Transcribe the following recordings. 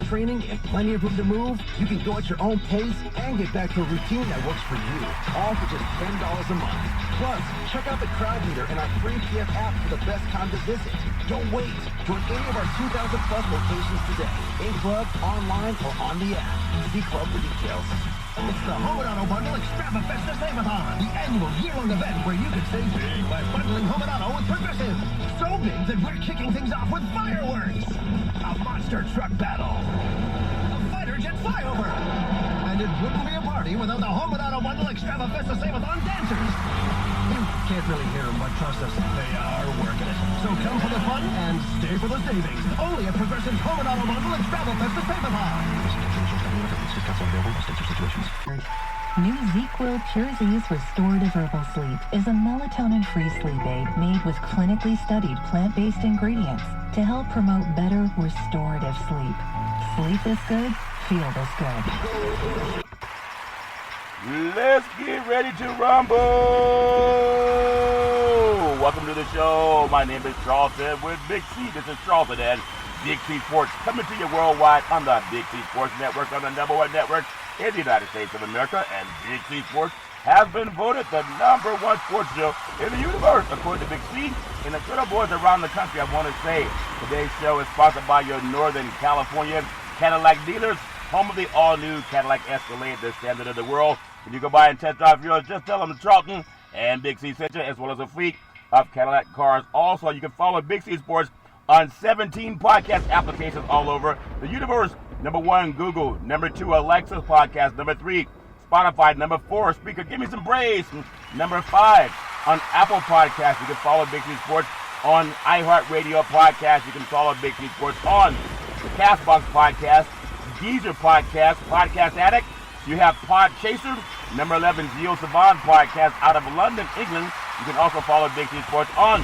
training and plenty of room to move, you can go at your own pace and get back to a routine that works for you, all for just $10 a month. Plus, check out the crowd meter and our free PF app for the best time to visit. Don't wait. Join any of our 2,000-plus locations today, in club, online, or on the app. See club for details. It's the Home and Auto Bundle Extrava-Festa Save-A-Thon, the annual year-long event where you can save big by bundling Home and Auto with Progressive. So big that we're kicking things off with fireworks, a monster truck battle, a fighter jet flyover, and it wouldn't be a party without the Home and Auto Bundle Extrava-Festa Save-A-Thon dancers. You can't really hear them, but trust us, they are working it. So come for the fun and stay for the savings. Only at Progressive's Home and Auto Bundle Extrava-Festa Save-A-Thon. New ZzzQuil Pure Z's Restorative Herbal Sleep is a melatonin-free sleep aid made with clinically studied plant-based ingredients to help promote better restorative sleep. Sleep this good, feel this good. Let's get ready to rumble! Welcome to the show. My name is Charlton with Big C. This is Charlton and Big C Sports coming to you worldwide on the Big C Sports Network, on the #1 network in the United States of America. And Big C Sports has been voted the #1 sports show in the universe, according to Big C. And the good boys around the country, I want to say today's show is sponsored by your Northern California Cadillac dealers, home of the all-new Cadillac Escalade, the standard of the world. When you go by and test drive yours, just tell them Charlton and Big C sent you, as well as a fleet of Cadillac cars. Also, you can follow Big C Sports on 17 podcast applications all over the universe. #1, Google. #2, Alexa's podcast. #3, Spotify. #4, Speaker. Give me some praise. #5, on Apple Podcasts. You can follow Big C Sports on iHeartRadio Podcast. You can follow Big C Sports on the Castbox Podcast, Deezer Podcast, Podcast Addict. You have Pod Chaser. #11, Geo Savan Podcast out of London, England. You can also follow Big C Sports on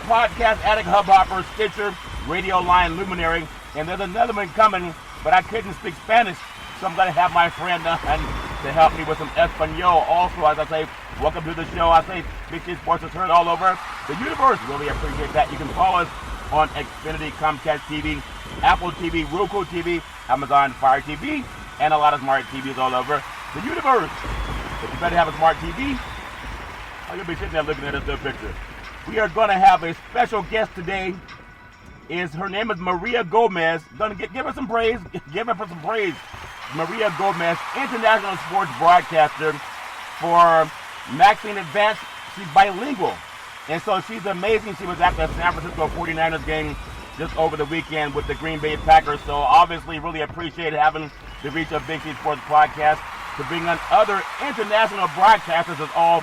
Podcast Addict, Hubhopper, Stitcher, Radio Line, Luminary, and there's another one coming, but I couldn't speak Spanish, so I'm going to have my friend to help me with some Espanol. Also, as I say, welcome to the show. I say Big C Sports is heard all over the universe. Really appreciate that. You can follow us on Xfinity, Comcast TV, Apple TV, Roku TV, Amazon Fire TV, and a lot of smart TVs all over the universe. But you better have a smart TV, or you'll be sitting there looking at this little picture. We are going to have a special guest today. Her name is Myra Gomez. Gonna give her some praise. Give her some praise. Myra Gomez, international sports broadcaster for Maxine Advance. She's bilingual, and so she's amazing. She was at the San Francisco 49ers game just over the weekend with the Green Bay Packers. So obviously, really appreciate having the reach of Big C Sports Podcast to bring on other international broadcasters. Is all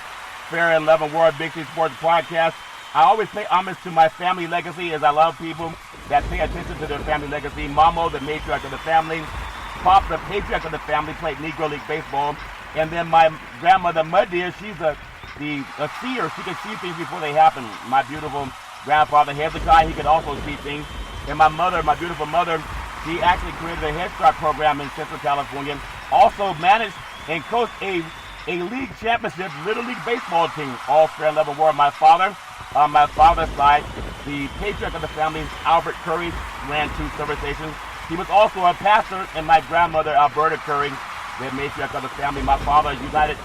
fair and love and war. Big C Sports Podcast. I always pay homage to my family legacy, as I love people that pay attention to their family legacy. Mamo, the matriarch of the family. Pop, the patriarch of the family, played Negro League baseball. And then my grandmother, Mud Deer, she's a seer. She can see things before they happen. My beautiful grandfather, Hezekiah, he could also see things. And my mother, my beautiful mother, she actually created a Head Start program in Central California. Also managed and coached a league championship Little League baseball team. All fair level war. My father, on my father's side, the patriarch of the family, Albert Curry, ran 2 service stations. He was also a pastor, and my grandmother, Alberta Curry, the matriarch of the family. My father, United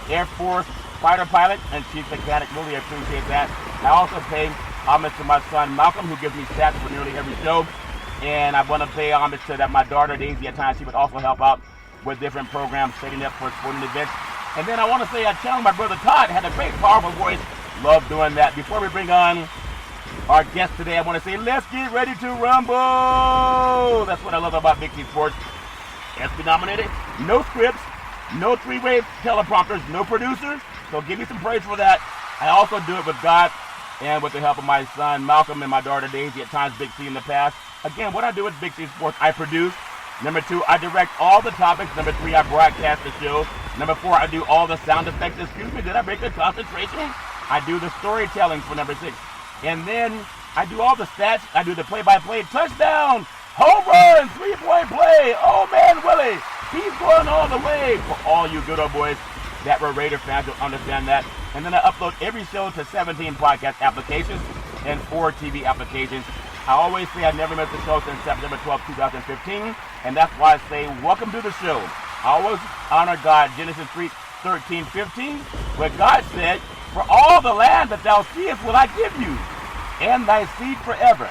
Air Force fighter pilot and chief mechanic. Really appreciate that. I also pay homage to my son, Malcolm, who gives me stats for nearly every show. And I want to pay homage to that my daughter, Daisy, at times she would also help out with different programs, setting up for sporting events. And then I want to say I channeled my brother Todd, had a great, powerful voice. Love doing that. Before we bring on our guest today, I want to say, let's get ready to rumble. That's what I love about Big C Sports. ESPY nominated, no scripts, no 3-way teleprompters, no producers. So give me some praise for that. I also do it with God and with the help of my son Malcolm and my daughter Daisy, at times Big C in the past. Again, what I do with Big C Sports, I produce. #2, I direct all the topics. #3, I broadcast the show. #4, I do all the sound effects. Excuse me, did I break the concentration? I do the storytelling for #6. And then I do all the stats. I do the play-by-play, touchdown, home run, 3-point play. Oh, man, Willie, he's going all the way. For all you good old boys that were Raider fans, you'll understand that. And then I upload every show to 17 podcast applications and 4 TV applications. I always say I never missed a show since September 12, 2015, and that's why I say welcome to the show. I always honor God. Genesis 3:13-15, where God said, "For all the land that thou seest will I give you, and thy seed forever."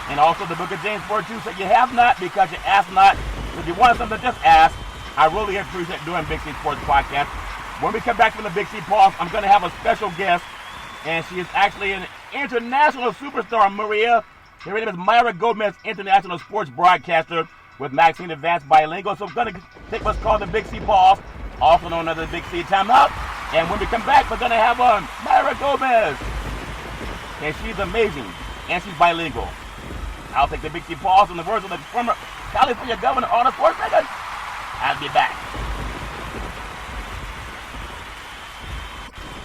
And also the book of James 4:2 said, "You have not because you ask not." So if you want something, just ask. I really appreciate doing Big C Sports Podcast. When we come back from the Big C Pause, I'm going to have a special guest, and she is actually an international superstar, Maria. Her name is Myra Gomez, international sports broadcaster with Maxine Advanced Bilingual. So I'm going to take what's called the Big C Pause, also known as the Big C Timeout. And when we come back, we're going to have Myra Gomez. And she's amazing, and she's bilingual. I'll take the Big C Pause in the words of the former California governor, Arnold Schwarzenegger. I'll be back.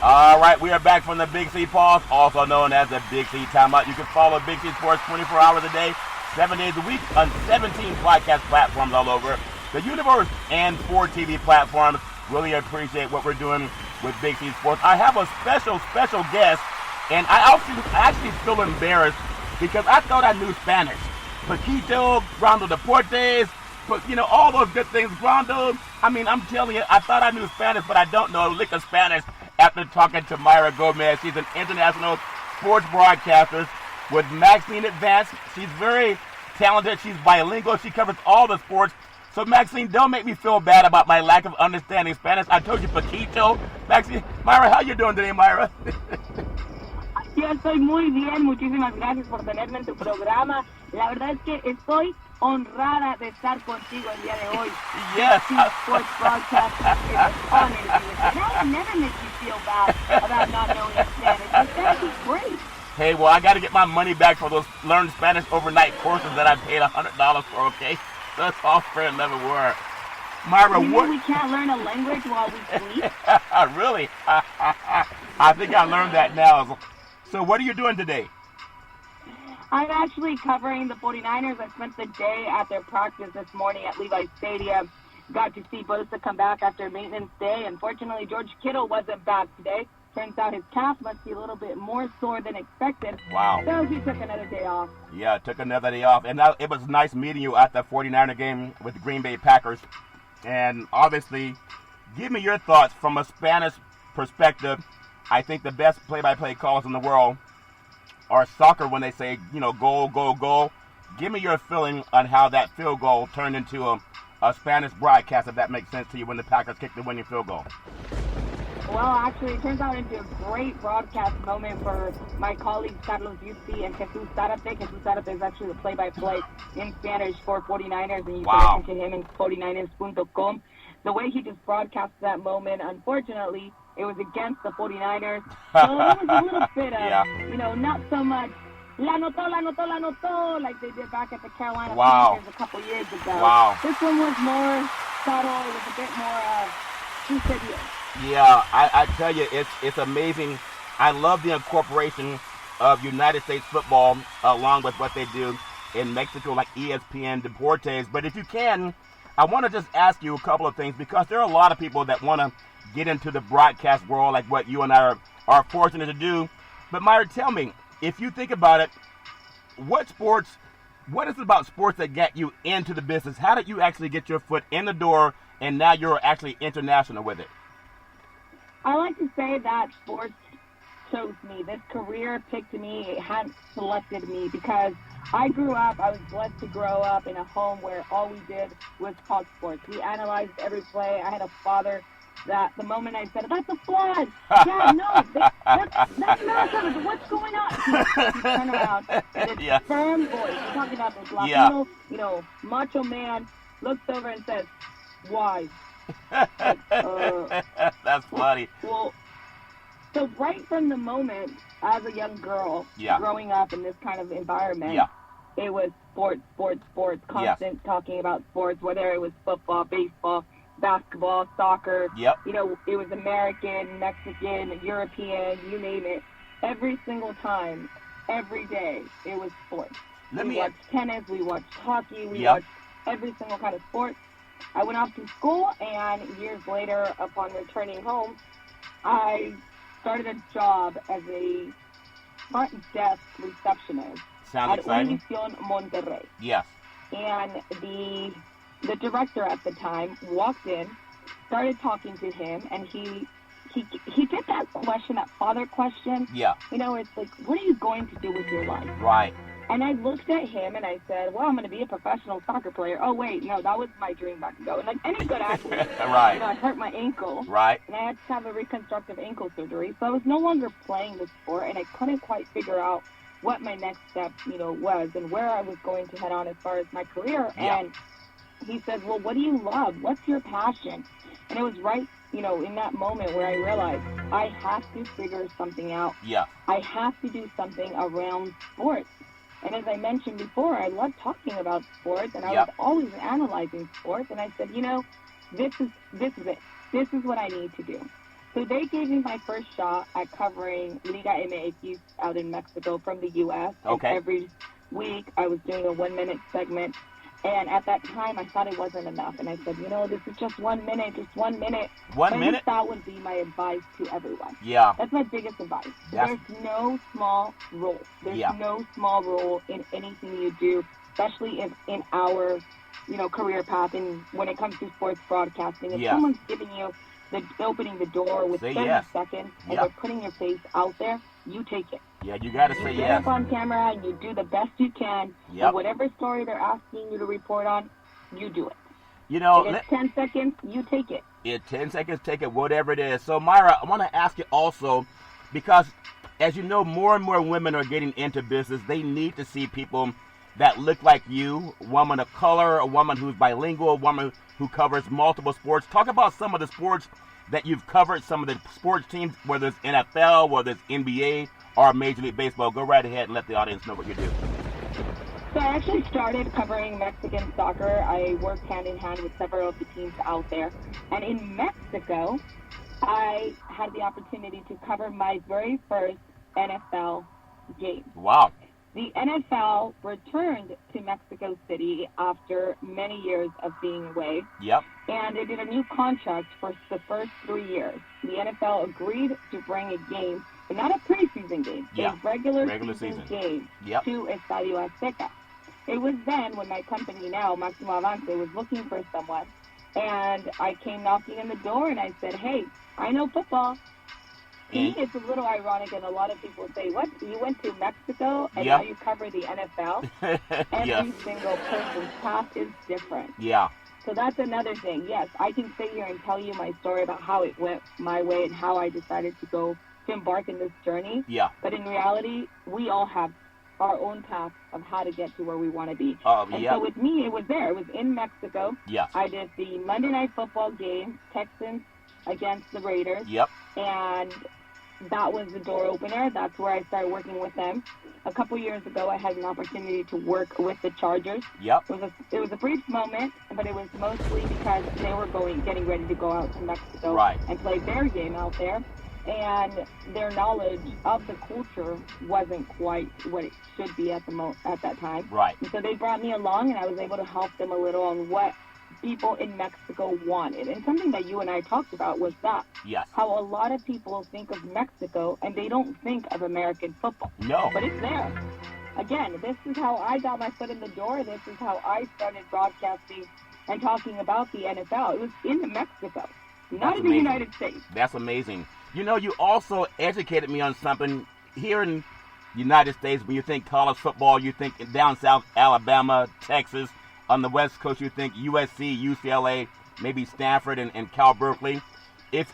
All right, we are back from the Big C Pause, also known as the Big C Timeout. You can follow Big C Sports 24 hours a day, 7 days a week on 17 podcast platforms all over the universe and 4 TV platforms. Really appreciate what we're doing with Big C Sports. I have a special guest, and I actually feel embarrassed because I thought I knew Spanish. Paquito, Grando Deportes, but you know, all those good things. Grando, I mean, I'm telling you, I thought I knew Spanish, but I don't know a lick of Spanish after talking to Myra Gomez. She's an international sports broadcaster with Maxine Advanced. She's very talented. She's bilingual. She covers all the sports. So, Maxine, don't make me feel bad about my lack of understanding Spanish. I told you, Paquito. Maxine, Myra, how you doing today, Myra? Yo estoy muy bien, muchísimas gracias por tenerme en tu programa. La verdad es que estoy honrada de estar contigo el día de hoy. Yes. Sports broadcasting is an honor to be with you. And I never make you feel bad about not knowing Spanish, but that would be great. Hey, well, I got to get my money back for those learn Spanish overnight courses that I paid $100 for, okay? That's all fair and never were. Myra, you what? Mean we can't learn a language while we sleep? Really? I think I learned that now. So what are you doing today? I'm actually covering the 49ers. I spent the day at their practice this morning at Levi's Stadium. Got to see Bosa come back after maintenance day. Unfortunately, George Kittle wasn't back today. Turns out his calf must be a little bit more sore than expected. Wow. So he took another day off. Yeah, took another day off. And it was nice meeting you at the 49er game with the Green Bay Packers. And obviously, give me your thoughts from a Spanish perspective. I think the best play-by-play calls in the world are soccer when they say, you know, goal, goal, goal. Give me your feeling on how that field goal turned into a Spanish broadcast, if that makes sense to you, when the Packers kicked the winning field goal. Well, actually, it turns out into a great broadcast moment for my colleagues Carlos Yusti and Jesus Zarate. Jesus Zarate is actually the play-by-play in Spanish for 49ers, and you can listen to him in 49ers.com. The way he just broadcast that moment, unfortunately, it was against the 49ers. So it was a little bit of, you know, not so much la notó, like they did back at the Carolina Panthers a couple years ago. Wow. This one was more subtle. It was a bit more too serious. Yeah, I tell you, it's amazing. I love the incorporation of United States football along with what they do in Mexico, like ESPN Deportes. But if you can, I want to just ask you a couple of things, because there are a lot of people that want to get into the broadcast world like what you and I are fortunate to do. But Myra, tell me, if you think about it, what is it about sports that got you into the business? How did you actually get your foot in the door, and now you're actually international with it? I like to say that sports chose me. This career picked me. It hadn't selected me, because I was blessed to grow up in a home where all we did was talk sports. We analyzed every play. I had a father that the moment I said, "That's a flag," "Dad, no, that's not, what's going on?" He turned around and his firm voice, we're talking about this Latino, you know, macho man, looks over and says, "Why?" That's funny. Well, so right from the moment, as a young girl, growing up in this kind of environment, it was sports, constant talking about sports, whether it was football, baseball, basketball, soccer. You know, it was American, Mexican, European, you name it. Every single time, every day, it was sports. We watched tennis, we watched hockey, we watched every single kind of sport. I went off to school, and years later, upon returning home, I started a job as a front desk receptionist Sounds exciting. Univision Monterrey. Yes. And the director at the time walked in, started talking to him, and he did that question, that father question. Yeah. You know, it's like, what are you going to do with your life? Right. And I looked at him and I said, well, I'm going to be a professional soccer player. Oh, wait, no, that was my dream back ago. And like any good athlete, right. You know, I hurt my ankle. Right. And I had to have a reconstructive ankle surgery. So I was no longer playing the sport, and I couldn't quite figure out what my next step, you know, was and where I was going to head on as far as my career. Yeah. And he said, well, what do you love? What's your passion? And it was right, you know, in that moment where I realized I have to figure something out. Yeah. I have to do something around sports. And as I mentioned before, I love talking about sports, and I was always analyzing sports. And I said, you know, this is it. This is what I need to do. So they gave me my first shot at covering Liga MX out in Mexico from the U.S. Okay. And every week I was doing a 1-minute segment. And at that time, I thought it wasn't enough. And I said, you know, this is just 1 minute, just 1 minute. 1 minute? That would be my advice to everyone. Yeah. That's my biggest advice. That's... There's no small role. There's no small role in anything you do, especially in our, you know, career path. And when it comes to sports broadcasting, if someone's giving you opening the door with 30 seconds and they're putting your face out there, you take it. Yeah, you got to say you get up on camera and you do the best you can. And whatever story they're asking you to report on, you do it. You know, if it's 10 seconds, you take it. 10 seconds, take it, whatever it is. So, Myra, I want to ask you also, because as you know, more and more women are getting into business. They need to see people that look like you, a woman of color, a woman who's bilingual, a woman who covers multiple sports. Talk about some of the sports that you've covered, some of the sports teams, whether it's NFL, whether it's NBA, or Major League Baseball. Go right ahead and let the audience know what you do. So I actually started covering Mexican soccer. I worked hand in hand with several of the teams out there. And in Mexico, I had the opportunity to cover my very first NFL game. Wow. The NFL returned to Mexico City after many years of being away. Yep. And they did a new contract for the first 3 years. The NFL agreed to bring a game, but not a preseason game, a regular season game to Estadio Azteca. It was then when my company now, Máximo Avance, was looking for someone. And I came knocking on the door and I said, hey, I know football. To me, it's a little ironic, and a lot of people say, what, you went to Mexico and now you cover the NFL? Every single person's path is different. Yeah. So that's another thing. Yes, I can sit here and tell you my story about how it went my way and how I decided to embark in this journey. Yeah. But in reality, we all have our own path of how to get to where we want to be. So with me, it was there. It was in Mexico. Yes. I did the Monday Night Football game, Texans against the Raiders. Yep. And that was the door opener. That's where I started working with them. A couple years ago, I had an opportunity to work with the Chargers. Yep. It was a brief moment, but it was mostly because they were getting ready to go out to Mexico and play their game out there. And their knowledge of the culture wasn't quite what it should be at that time. Right. And so they brought me along, and I was able to help them a little on what people in Mexico wanted. And something that you and I talked about was that. Yes. How a lot of people think of Mexico and they don't think of American football. No. But it's there. Again, this is how I got my foot in the door. This is how I started broadcasting and talking about the NFL. It was in Mexico, not in the United States. That's amazing. You know, you also educated me on something. Here in the United States, when you think college football, you think down south, Alabama, Texas. On the West Coast, you think USC, UCLA, maybe Stanford and Cal Berkeley,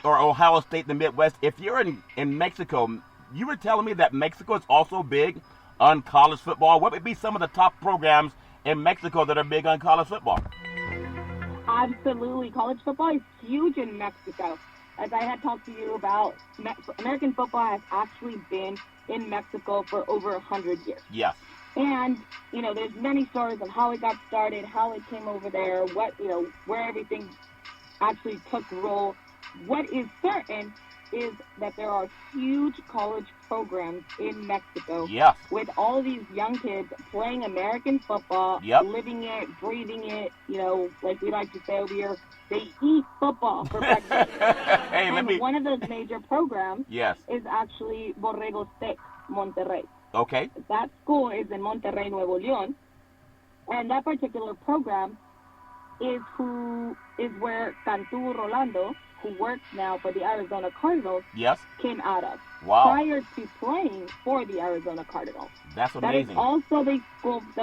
or Ohio State, the Midwest. If you're in Mexico, you were telling me that Mexico is also big on college football. What would be some of the top programs in Mexico that are big on college football? Absolutely. College football is huge in Mexico. As I had talked to you about, American football has actually been in Mexico for over 100 years. Yes. And, you know, there's many stories of how it got started, how it came over there, where everything actually took role. What is certain is that there are huge college programs in Mexico with all these young kids playing American football, living it, breathing it, like we like to say over here, they eat football for breakfast. One of those major programs is actually Borrego State, Monterrey. Okay. That school is in Monterrey, Nuevo León. And that particular program is where Cantu Rolando, who works now for the Arizona Cardinals, came out of. Wow. Prior to playing for the Arizona Cardinals. That's amazing. That is also the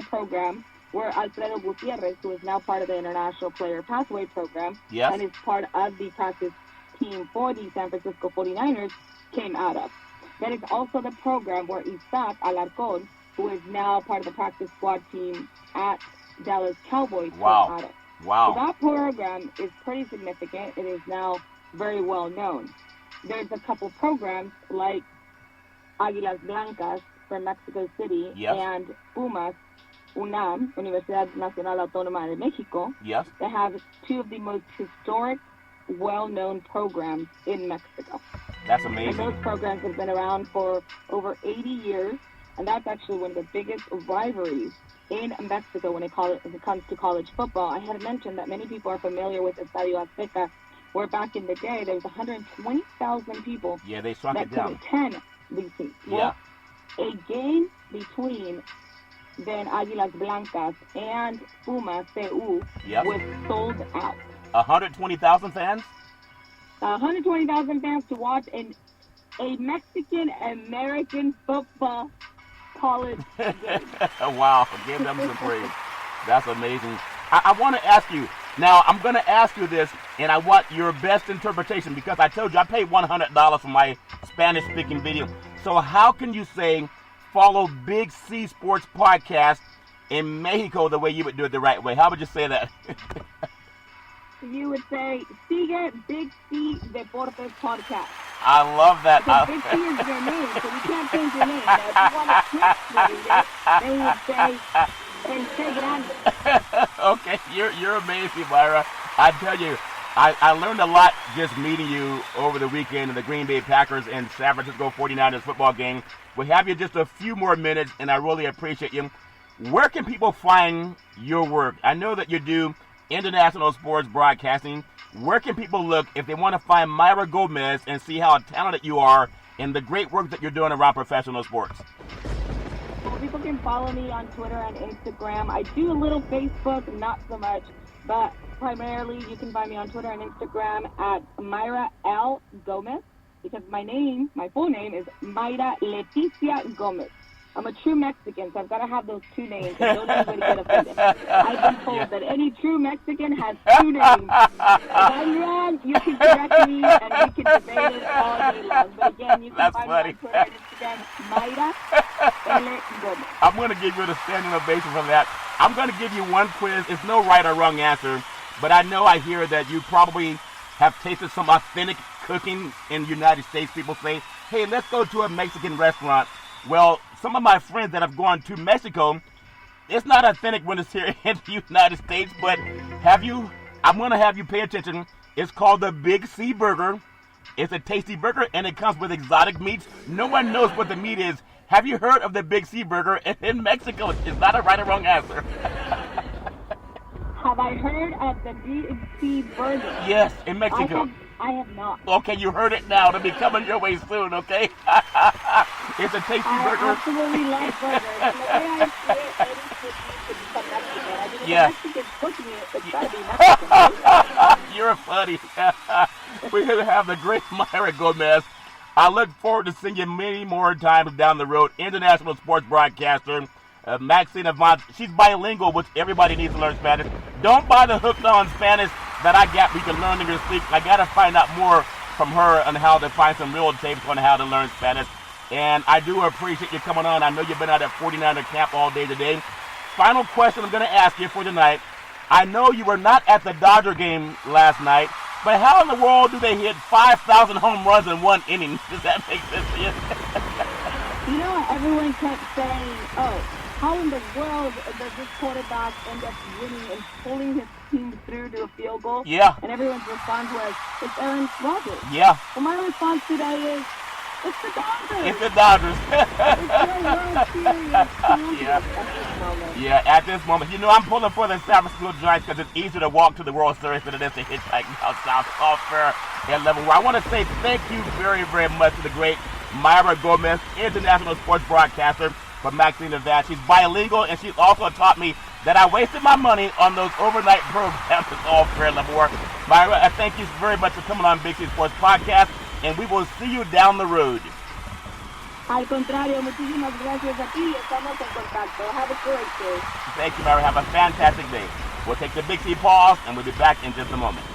program where Alfredo Gutierrez, who is now part of the International Player Pathway Program and is part of the practice team for the San Francisco 49ers, came out of. That is also the program where Isaac Alarcón, who is now part of the practice squad team at Dallas Cowboys, came out of. Wow. So that program is pretty significant. It is now very well known. There's a couple programs like Águilas Blancas from Mexico City and UMAS, UNAM, Universidad Nacional Autónoma de México, that have two of the most historic, well-known programs in Mexico. That's amazing. And those programs have been around for over 80 years, and that's actually one of the biggest rivalries in Mexico when it comes to college football. I had mentioned that many people are familiar with Estadio Azteca, where back in the day there was 120,000 people they shrunk that it down. could attend these things. Well, a game between then Águilas Blancas and Pumas CU was sold out. 120,000 fans? 120,000 fans to watch a Mexican-American football college game. Wow, give them some praise. That's amazing. I want to ask you, now I'm going to ask you this, and I want your best interpretation, because I told you I paid $100 for my Spanish-speaking video. So how can you say follow Big C Sports Podcast in Mexico the way you would do it the right way? How would you say that? You would say, sigue Big C Deportes Podcast. I love that. Because Big C is your name, so we can't change your name. Now, if you want to translate it, then we would say, El Grande. Okay, you're amazing, Myra. I tell you, I learned a lot just meeting you over the weekend in the Green Bay Packers and San Francisco 49ers football game. We'll have you just a few more minutes, and I really appreciate you. Where can people find your work? I know that you do international sports broadcasting. Where can people look if they want to find Myra Gomez and see how talented you are and the great work that you're doing around professional sports? Well, people can follow me on Twitter and Instagram. I do a little Facebook, not so much, but primarily you can find me on Twitter and Instagram at Myra L. Gomez, because my full name is Mayra Leticia Gomez. I'm a true Mexican, so I've got to have those two names, and don't anybody get offended. I've been told that any true Mexican has two names. If I'm wrong, you can correct me, and we can debate it all day long. But again, you can find me on Twitter and Instagram, Mayra L. Gomez. I'm going to give you a standing ovation for that. I'm going to give you one quiz. It's no right or wrong answer, but I know I hear that you probably have tasted some authentic cooking in the United States. People say, hey, let's go to a Mexican restaurant. Well, some of my friends that have gone to Mexico, it's not authentic when it's here in the United States, but I'm going to have you pay attention. It's called the Big C Burger. It's a tasty burger, and it comes with exotic meats. No one knows what the meat is. Have you heard of the Big C Burger in Mexico? It's not a right or wrong answer. Have I heard of the Big C Burger? Yes, in Mexico. I have not. Okay, you heard it now. It'll be coming your way soon, okay? It's a tasty burger. I absolutely like burgers. And the way I see it, it should become Mexican. I mean, yeah. If Mexicans cooking it, it's got to be Mexican. You're funny. We're going to have the great Myra Gomez. I look forward to seeing you many more times down the road. International sports broadcaster, Maxine Avant. She's bilingual, which everybody needs to learn Spanish. Don't buy the hooked on Spanish that I got. We can learn in your sleep. I got to find out more from her on how to find some real tapes on how to learn Spanish. And I do appreciate you coming on. I know you've been out at 49er camp all day today. Final question I'm going to ask you for tonight. I know you were not at the Dodger game last night, but how in the world do they hit 5,000 home runs in one inning? Does that make sense to you? You know what? Everyone kept saying, how in the world does this quarterback end up winning and pulling his team through to a field goal? Yeah. And everyone's response was, it's Aaron Rodgers. Yeah. Well, my response today is, it's the Dodgers. It's the Dodgers. It's your World Series yeah. at this moment. Yeah, at this moment. You know, I'm pulling for the San Francisco Giants because it's easier to walk to the World Series than it is to hitchhike down South Fair at level. I want to say thank you very, very much to the great Myra Gomez, international sports broadcaster from Maxine, Nevada. She's bilingual, and she's also taught me that I wasted my money on those overnight programs. It's all fair and level work. Myra, I thank you very much for coming on Big C Sports Podcast, and we will see you down the road. Al contrario, muchísimas gracias a ti. Estamos en contacto. Have a great day. Thank you, Myra. Have a fantastic day. We'll take the Big C pause, and we'll be back in just a moment.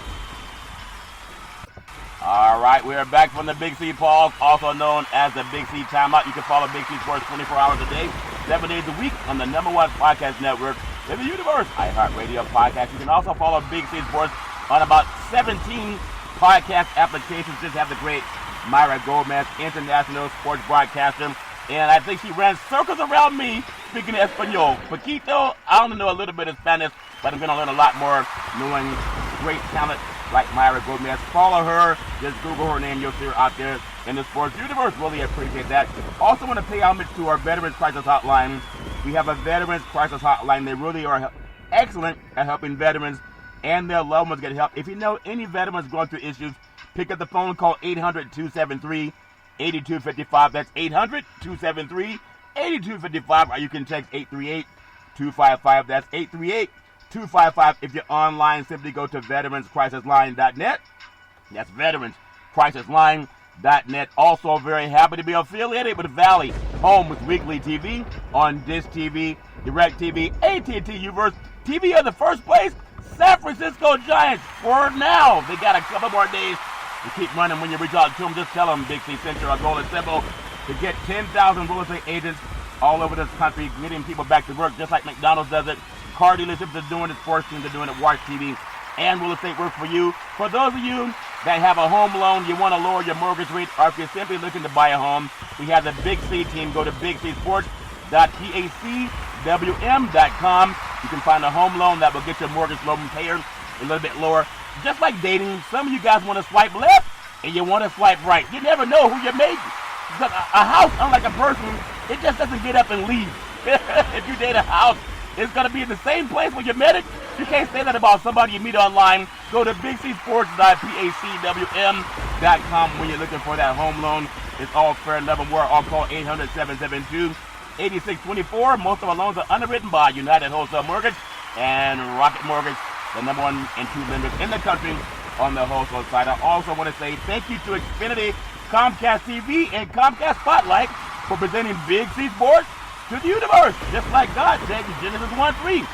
All right, we are back from the Big C pause, also known as the Big C timeout. You can follow Big C Sports 24 hours a day, 7 days a week on the #1 podcast network in the universe, iHeartRadio podcast. You can also follow Big C Sports on about 17 podcast applications. Just have the great Myra Gomez, international sports broadcaster, and I think she ran circles around me speaking Espanol. Poquito, I only know a little bit of Spanish, but I'm going to learn a lot more knowing great talent like Myra Gomez. Follow her. Just Google her name. You'll see her out there in the sports universe. Really appreciate that. Also want to pay homage to our Veterans Crisis Hotline. We have a Veterans Crisis Hotline. They really are excellent at helping veterans and their loved ones get help. If you know any veterans going through issues, pick up the phone, call 800-273-8255. That's 800-273-8255. Or you can text 838-255. That's 838-255. If you're online, simply go to veteranscrisisline.net. That's veteranscrisisline.net. Also very happy to be affiliated with Valley Homes Weekly TV on Dish TV, DirecTV, AT&T Uverse TV in the first place. San Francisco Giants for now. They got a couple more days to keep running. When you reach out to them, just tell them Big C sent you. Our goal is simple: to get 10,000 real estate agents all over this country, getting people back to work just like McDonald's does it. Car dealerships are doing it, sports teams are doing it, watch TV, and real estate work for you. For those of you that have a home loan, you want to lower your mortgage rate, or if you're simply looking to buy a home, we have the Big C team. Go to bigcsports.pacwm.com. You can find a home loan that will get your mortgage loan payer a little bit lower. Just like dating, some of you guys want to swipe left and you want to swipe right. You never know who you're making. Because a house, unlike a person, it just doesn't get up and leave. If you date a house, it's going to be in the same place where you met it. You can't say that about somebody you meet online. Go to bigcsports.pacwm.com when you're looking for that home loan. It's all fair and level. We're all call 800-772-8624. Most of our loans are underwritten by United Wholesale Mortgage and Rocket Mortgage, the #1 and 2 lenders in the country on the wholesale side. I also want to say thank you to Xfinity, Comcast TV, and Comcast Spotlight for presenting Big C Sports to the universe. Just like God said in Genesis 1:3,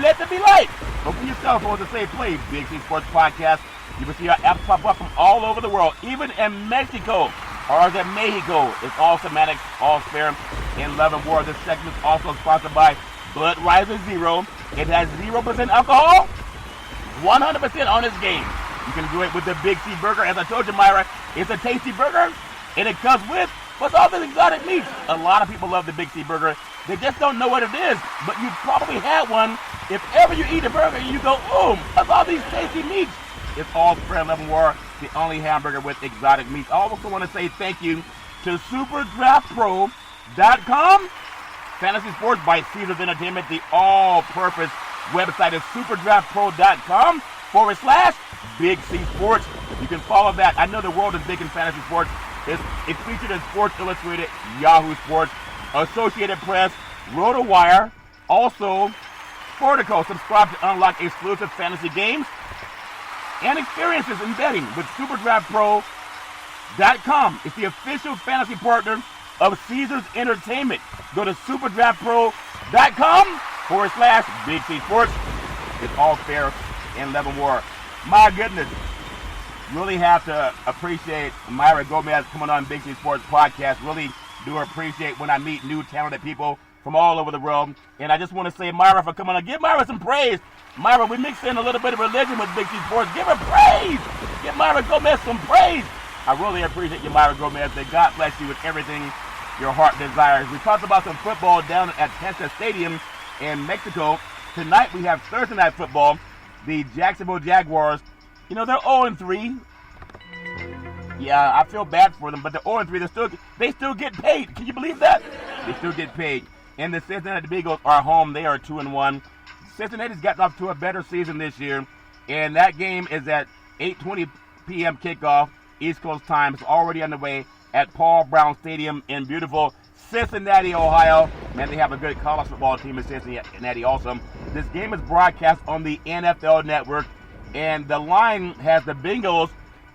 let there be light. Open your cell phone to say play Big C Sports Podcast. You will see our apps pop up from all over the world, even in Mexico. Or is it Mexico? It's all semantics, all fair, and love and war. This segment is also sponsored by Budweiser Zero. It has 0% alcohol, 100% on its game. You can do it with the Big C Burger. As I told you, Myra, it's a tasty burger, and it comes with what's all the exotic meats. A lot of people love the Big C Burger. They just don't know what it is, but you probably had one. If ever you eat a burger, you go, ooh, what's all these tasty meats? It's all fair level war, the only hamburger with exotic meats. I also want to say thank you to SuperDraftPro.com. Fantasy Sports by Caesars Entertainment. The all-purpose website is SuperDraftPro.com/Big C Sports. You can follow that. I know the world is big in fantasy sports. It's featured in Sports Illustrated, Yahoo Sports, Associated Press, RotoWire, also Sportico. Subscribe to unlock exclusive fantasy games and experiences in betting with SuperDraftPro.com. It's the official fantasy partner of Caesars Entertainment. Go to SuperDraftPro.com/Big C Sports. It's all fair and level war. My goodness. Really have to appreciate Myra Gomez coming on Big C Sports Podcast. Really do appreciate when I meet new talented people from all over the world. And I just want to say, Myra, for coming on. Give Myra some praise. Myra, we mix in a little bit of religion with Big C Sports. Give her praise. Give Myra Gomez some praise. I really appreciate you, Myra Gomez. May God bless you with everything your heart desires. We talked about some football down at Texas Stadium in Mexico. Tonight we have Thursday night football. The Jacksonville Jaguars, you know, they're 0-3. Yeah, I feel bad for them, but they're 0-3. They still get paid. Can you believe that? They still get paid. And the Cincinnati Bengals are home. They are 2-1. Cincinnati's gotten off to a better season this year, and that game is at 8:20 p.m. kickoff, East Coast time. It's already underway. at Paul Brown Stadium in beautiful Cincinnati, Ohio. Man, they have a good college football team in Cincinnati also. This game is broadcast on the NFL Network, and the line has the Bengals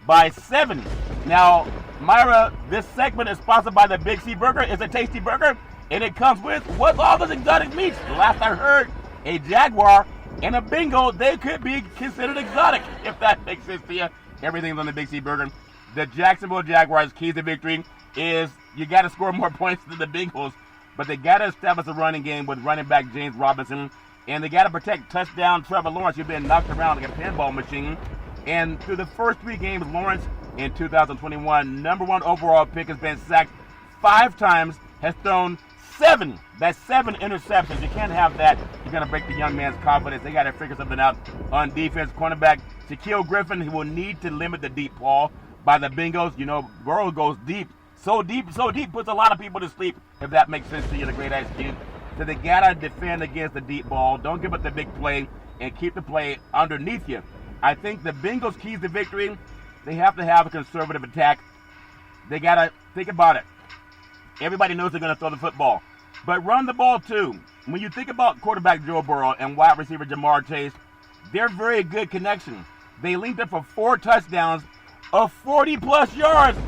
by 7. Now, Myra, this segment is sponsored by the Big C Burger. It's a tasty burger, and it comes with what's all those exotic meats. Last I heard, a Jaguar and a Bengal, they could be considered exotic, if that makes sense to you. Everything's on the Big C Burger. The Jacksonville Jaguars' key to victory is you got to score more points than the Bengals, but they got to establish a running game with running back James Robinson, and they got to protect touchdown Trevor Lawrence, who's been knocked around like a pinball machine. And through the first 3 games, Lawrence, in 2021, number 1 overall pick, has been sacked 5 times, has thrown 7. That's 7 interceptions. You can't have that. You're going to break the young man's confidence. They got to figure something out on defense. Cornerback Shaquille Griffin, he will need to limit the deep ball by the Bengals. You know, Burrow goes deep. So deep, puts a lot of people to sleep, if that makes sense to you, the great Ice Cube. So they got to defend against the deep ball. Don't give up the big play and keep the play underneath you. I think the Bengals' keys to victory, they have to have a conservative attack. They got to think about it. Everybody knows they're going to throw the football, but run the ball too. When you think about quarterback Joe Burrow and wide receiver Jamar Chase, they're very good connection. They linked up for 4 touchdowns of 40-plus yards.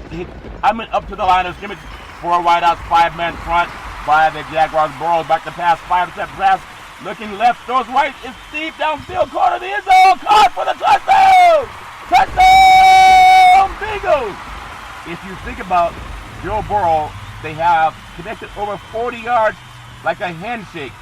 Up to the line of scrimmage, 4 wideouts, 5-man front by the Jaguars. Burrow back to pass, 5-step pass, looking left, throws right, it's deep downfield, corner of the end zone, caught for the touchdown! Touchdown, Bengals! If you think about Joe Burrow, they have connected over 40 yards like a handshake.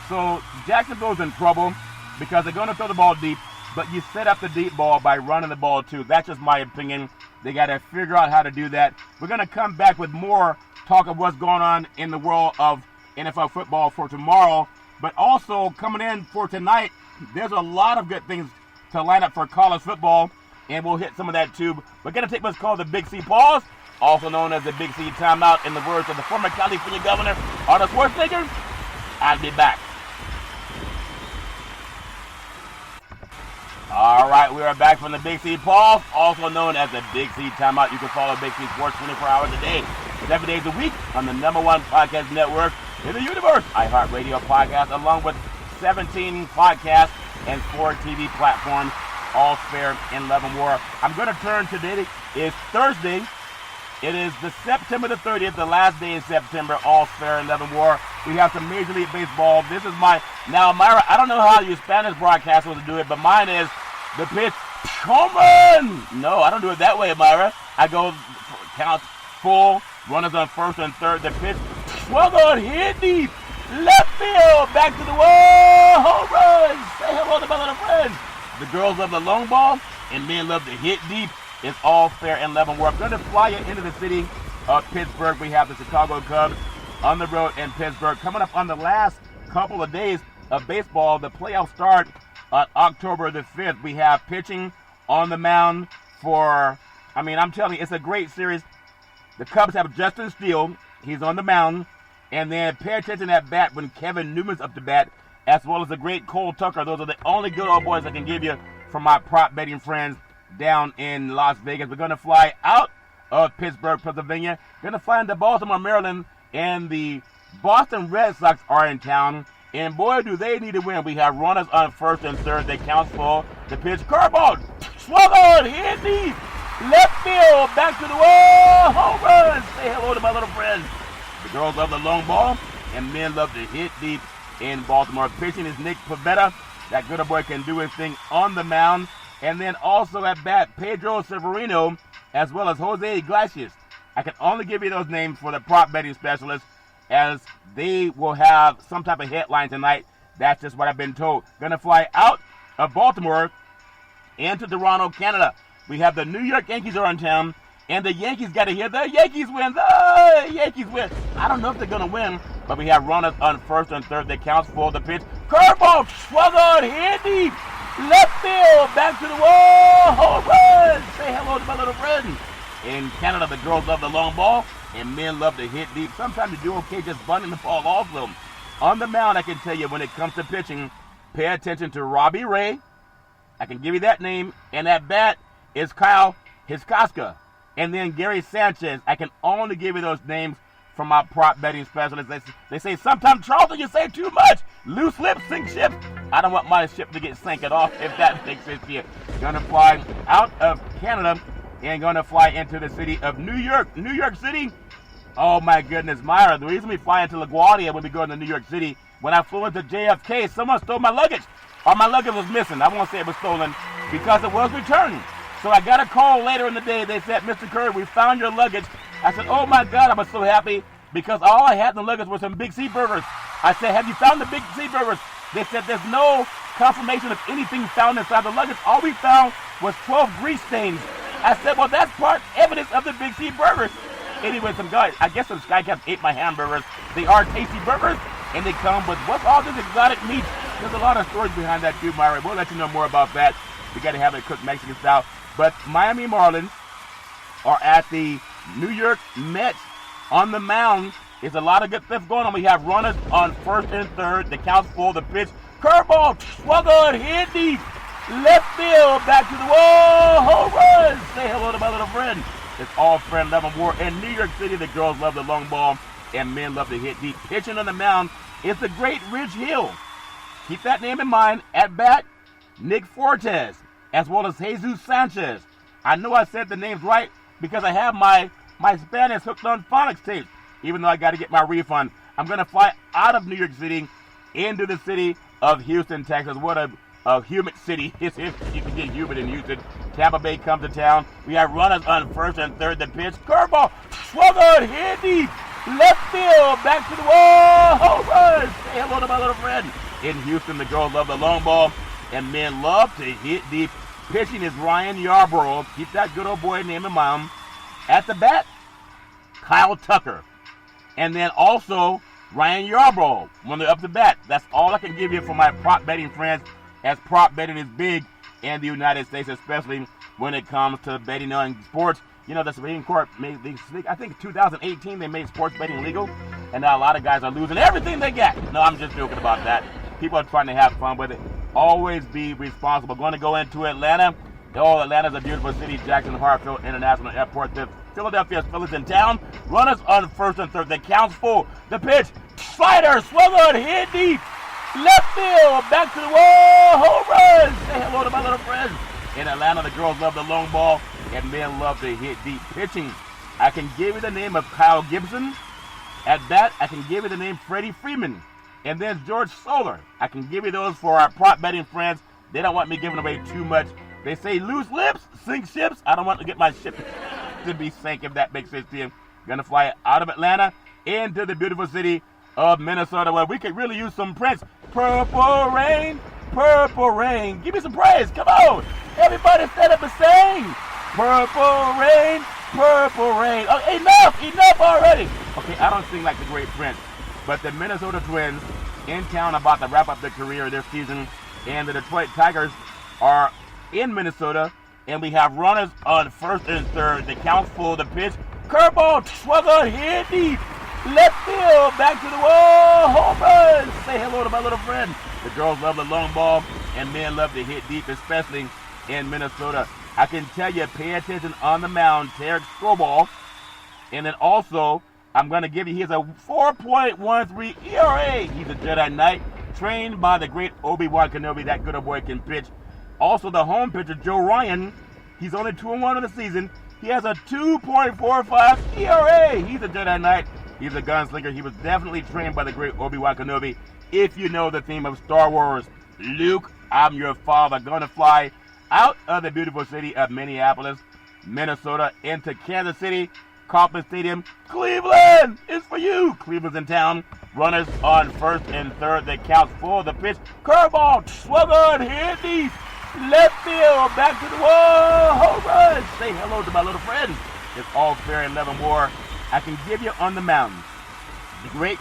So Jacksonville's in trouble because they're going to throw the ball deep, but you set up the deep ball by running the ball too. That's just my opinion. They got to figure out how to do that. We're going to come back with more talk of what's going on in the world of NFL football for tomorrow, but also coming in for tonight, there's a lot of good things to line up for college football, and we'll hit some of that too. We're going to take what's called the Big C pause, also known as the Big C timeout, in the words of the former California governor, Arnold Schwarzenegger. I'll be back. All right, we are back from the Big C pause, also known as the Big C timeout. You can follow Big C Sports 24 hours a day, 7 days a week on the #1 podcast network in the universe, iHeartRadio podcast, along with 17 podcasts and 4 TV platforms, all fair in Love and War. I'm going to turn today. It's Thursday. It is the September the 30th, the last day in September, all fair in Love and War. We have some Major League Baseball. This is now, Myra, I don't know how you Spanish broadcasters do it, but mine is the pitch, home run! No, I don't do it that way, Myra. I go, count full, runners on first and third, the pitch, swung on, hit deep, left field, back to the wall, home run! Say hello to my little friends. The girls love the long ball, and men love to hit deep. It's all fair and Love and War. I'm going to fly you into the city of Pittsburgh. We have the Chicago Cubs on the road in Pittsburgh. Coming up on the last couple of days of baseball, the playoffs start on October the 5th. We have pitching on the mound for, I'm telling you, it's a great series. The Cubs have Justin Steele. He's on the mound. And then pay attention at bat when Kevin Newman's up to bat, as well as the great Cole Tucker. Those are the only good old boys I can give you from my prop betting friends down in Las Vegas. We're going to fly out of Pittsburgh, Pennsylvania. Going to fly into Baltimore, Maryland, and the Boston Red Sox are in town. And boy, do they need to win. We have runners on first and third. They count for the pitch. Curveball, swung on, hit deep, left field, back to the wall, home run. Say hello to my little friends. The girls love the long ball, and men love to hit deep in Baltimore. Pitching is Nick Pivetta. That good boy can do his thing on the mound. And then also at bat, Pedro Severino, as well as Jose Iglesias. I can only give you those names for the prop betting specialists, as they will have some type of headline tonight. That's just what I've been told. Going to fly out of Baltimore into Toronto, Canada. We have the New York Yankees are in town, and the Yankees got to hear the Yankees win. The Yankees win. I don't know if they're going to win, but we have runners on first and third. That counts for the pitch. Curveball, swung on, hit deep, left field, back to the wall, home run. Say hello to my little friend. In Canada, the girls love the long ball, and men love to hit deep. Sometimes you do okay just bunting the ball off them. On the mound, I can tell you, when it comes to pitching, pay attention to Robbie Ray. I can give you that name. And at bat is Kyle Hiskaska. And then Gary Sanchez. I can only give you those names from my prop betting specialists. They say, sometimes, Charlton, you say too much. Loose lips sink ships. I don't want my ship to get sank at all, if that makes sense to you. Going to fly out of Canada and going to fly into the city of New York. New York City. Oh, my goodness, Myra. The reason we fly into LaGuardia when we go into New York City, when I flew into JFK, someone stole my luggage. Or my luggage was missing. I won't say it was stolen because it was returned. So I got a call later in the day. They said, Mr. Curry, we found your luggage. I said, oh, my God, I was so happy because all I had in the luggage was some Big C burgers. I said, have you found the Big C burgers? They said, there's no confirmation of anything found inside the luggage. All we found was 12 grease stains. I said, well, that's part evidence of the Big C burgers. Anyway, I guess some Sky Caps ate my hamburgers. They are tasty burgers, and they come with what's all this exotic meat. There's a lot of stories behind that too, Myra. We'll let you know more about that. We got to have it cooked Mexican style. But Miami Marlins are at the New York Mets on the mound. There's a lot of good stuff going on. We have runners on first and third. The count's full. The pitch. Curveball. Swung on. Hit deep. Left field. Back to the wall. Home run. Say hello to my little friend. It's all friend love and war. In New York City, the girls love the long ball and men love to hit deep. Pitching on the mound is the great Rich Hill. Keep that name in mind. At bat, Nick Fortes, as well as Jesus Sanchez. I know I said the names right because I have my Spanish hooked on phonics tapes, even though I got to get my refund. I'm going to fly out of New York City into the city of Houston, Texas. What a humid city. You can get humid in Houston. Tampa Bay comes to town. We have runners on first and third. The pitch. Curveball. Swung on. Hit deep. Left field. Back to the wall. Home run. Say hello to my little friend. In Houston, the girls love the long ball, and men love to hit deep. Pitching is Ryan Yarbrough. Keep that good old boy name in mind. At the bat, Kyle Tucker. And then also Ryan Yarbrough when they're up to bat. That's all I can give you for my prop betting friends, as prop betting is big in the United States, especially when it comes to betting on sports. You know, the Supreme Court made I think 2018 they made sports betting legal, and now a lot of guys are losing everything they got. No, I'm just joking about that. People are trying to have fun with it. Always be responsible. Going to go into Atlanta. Oh, Atlanta's a beautiful city. Jackson Hartsfield International Airport. The Philadelphia Phillies in town. Runners on first and third. The count's full. The pitch. Slider. Swung on. Hit deep. Left field. Back to the wall. Home run. Say hello to my little friends. In Atlanta, the girls love the long ball, and men love to hit deep. Pitching, I can give you the name of Kyle Gibson. At bat, I can give you the name Freddie Freeman. And then George Soler. I can give you those for our prop betting friends. They don't want me giving away too much. They say loose lips sink ships. I don't want to get my ship to be sank, if that makes sense to you. Going to fly out of Atlanta into the beautiful city of Minnesota, where we could really use some Prince. Purple rain, purple rain. Give me some praise. Come on. Everybody stand up and sing. Purple rain, purple rain. Oh, enough already. Okay, I don't sing like the great Prince. But the Minnesota Twins in town about to wrap up their career this season, and the Detroit Tigers are in Minnesota, and we have runners on first and third. The count's full. The pitch. Curveball. Swung on. Hit deep. Left field. Back to the wall. Home run. Say hello to my little friend. The girls love the long ball, and men love to hit deep, especially in Minnesota. I can tell you, pay attention on the mound. Tarek Skubal. And then also, I'm going to give you, he's a 4.13 ERA. He's a Jedi Knight, trained by the great Obi-Wan Kenobi. That good old boy can pitch. Also, the home pitcher, Joe Ryan, he's only 2-1 in the season. He has a 2.45 ERA. He's a Jedi Knight. He's a gunslinger. He was definitely trained by the great Obi-Wan Kenobi. If you know the theme of Star Wars, Luke, I'm your father. Going to fly out of the beautiful city of Minneapolis, Minnesota, into Kansas City, Kauffman Stadium. Cleveland is for you. Cleveland's in town. Runners on first and third. The count's full. The pitch. Curveball. Swung on. Hit deep. Left field. Back to the wall. Home run. Say hello to my little friend. It's all fair in love and war. I can give you on the mountain the great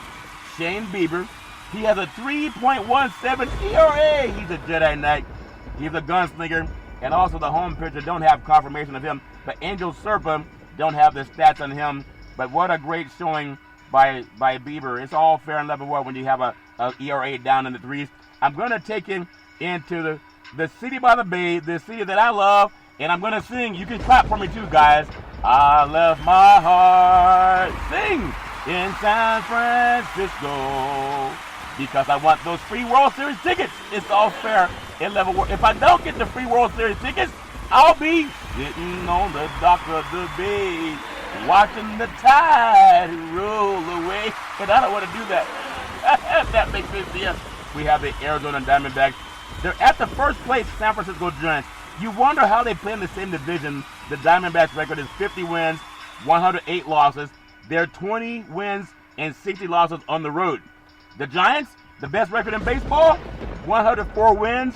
Shane Bieber. He has a 3.17 ERA. He's a Jedi Knight. He's a gunslinger. And also the home pitcher, don't have confirmation of him. But Angel Serpa don't have the stats on him. But what a great showing by Bieber. It's all fair and love and war when you have a ERA down in the threes. I'm going to take him into the city by the bay, the city that I love. And I'm going to sing. You can clap for me too, guys. I left my heart sing in San Francisco because I want those free World Series tickets. It's all fair. If I don't get the free World Series tickets, I'll be sitting on the dock of the bay watching the tide roll away. And I don't want to do that. That makes sense to you. We have the Arizona Diamondbacks. They're at the first place San Francisco Giants. You wonder how they play in the same division. The Diamondbacks record is 50 wins, 108 losses. They're 20 wins and 60 losses on the road. The Giants, the best record in baseball, 104 wins,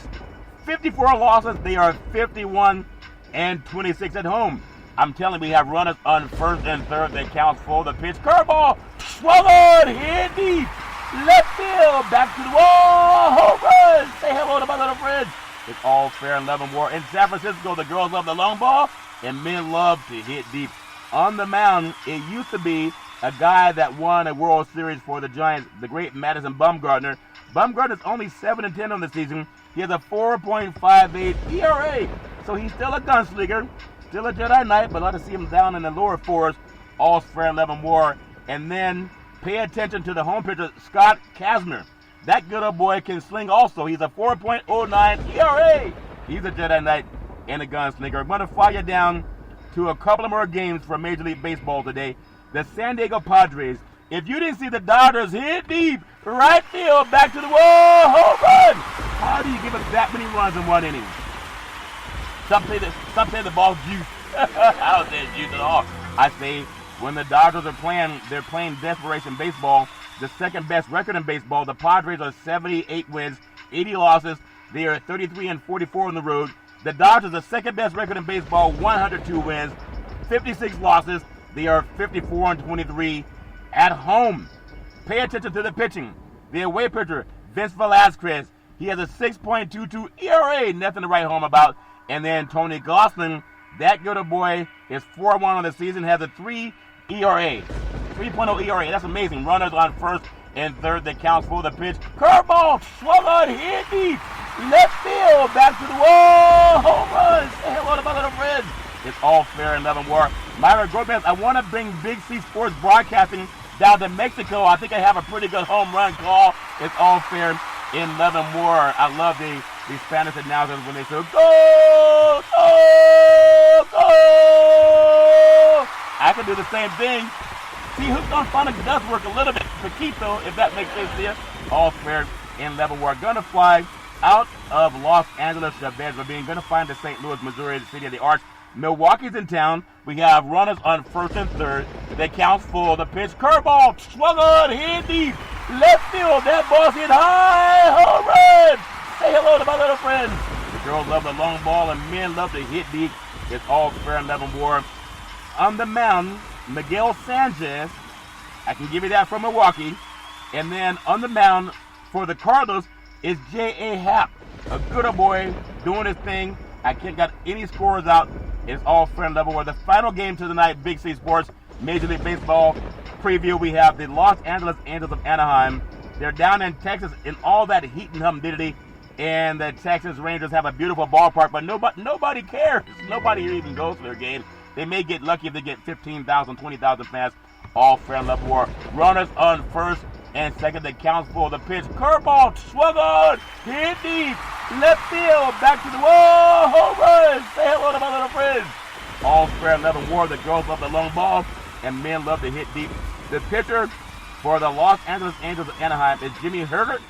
54 losses. They are 51 and 26 at home. I'm telling you, we have runners on first and third that counts for the pitch. Curveball, swung on, hit deep, left field, back to the wall, home run. Say hello to my little friends. It's all fair and love and war. In San Francisco, the girls love the long ball, and men love to hit deep. On the mound, it used to be a guy that won a World Series for the Giants, the great Madison Bumgarner. Bumgarner's only 7-10 on the season. He has a 4.58 ERA, so he's still a gunslinger, still a Jedi Knight, but I'd like to see him down in the lower fours. All fair and love and war. And then pay attention to the home pitcher, Scott Kazmir. That good old boy can sling also. He's a 4.09 ERA. He's a Jedi Knight and a gunslinger. I'm going to fly you down to a couple of more games for Major League Baseball today. The San Diego Padres. If you didn't see the Dodgers hit deep, right field, back to the wall, home run. How do you give us that many runs in one inning? Some say the ball's juice. I don't say it's juice at all. I say when the Dodgers are playing, they're playing desperation baseball. The second best record in baseball. The Padres are 78 wins, 80 losses. They are 33 and 44 on the road. The Dodgers, the second best record in baseball, 102 wins, 56 losses. They are 54 and 23 at home. Pay attention to the pitching. The away pitcher, Vince Velasquez, he has a 6.22 ERA, nothing to write home about. And then Tony Gosselin, that good boy, is 4-1 on the season, has a 3 ERA. 3.0 ERA, that's amazing. Runners on first and third that counts for the pitch. Curveball, swung on, hit deep, left field, back to the wall, home run. Say hello to my little friends. It's all fair in love and war. Myra Gomez, I want to bring Big C Sports Broadcasting down to Mexico. I think I have a pretty good home run call. It's all fair in love and war. I love the Spanish announcers when they say, go, go, go. I can do the same thing. See, Hooked on Phonics does work a little bit Paquito, if that makes sense to you. All fair in love and war. Gonna fly out of Los Angeles, Chavez Ravine. Gonna find the St. Louis, Missouri, the city of the arts. Milwaukee's in town. We have runners on first and third. They count for the pitch. Curveball, swung on, hit deep, left field. That ball's hit high, home run. Say hello to my little friends. The girls love the long ball and men love to hit deep. It's all fair and love and war. On the mound, Miguel Sanchez. I can give you that from Milwaukee. And then on the mound for the Cardinals is J.A. Happ, a good old boy doing his thing. I can't got any scores out. It's all fair and level. The final game tonight, Big C Sports, Major League Baseball preview. We have the Los Angeles Angels of Anaheim. They're down in Texas in all that heat and humidity. And the Texas Rangers have a beautiful ballpark, but nobody cares. Nobody here even goes to their games. They may get lucky if they get 15,000, 20,000 fans. All fair and level war. Runners on first and second that counts for the pitch. Curveball, swung on, hit deep, left field, back to the wall, home run. Say hello to my little friends. All fair and level war. The girls love the long ball and men love to hit deep. The pitcher for the Los Angeles Angels of Anaheim is Jimmy Herget.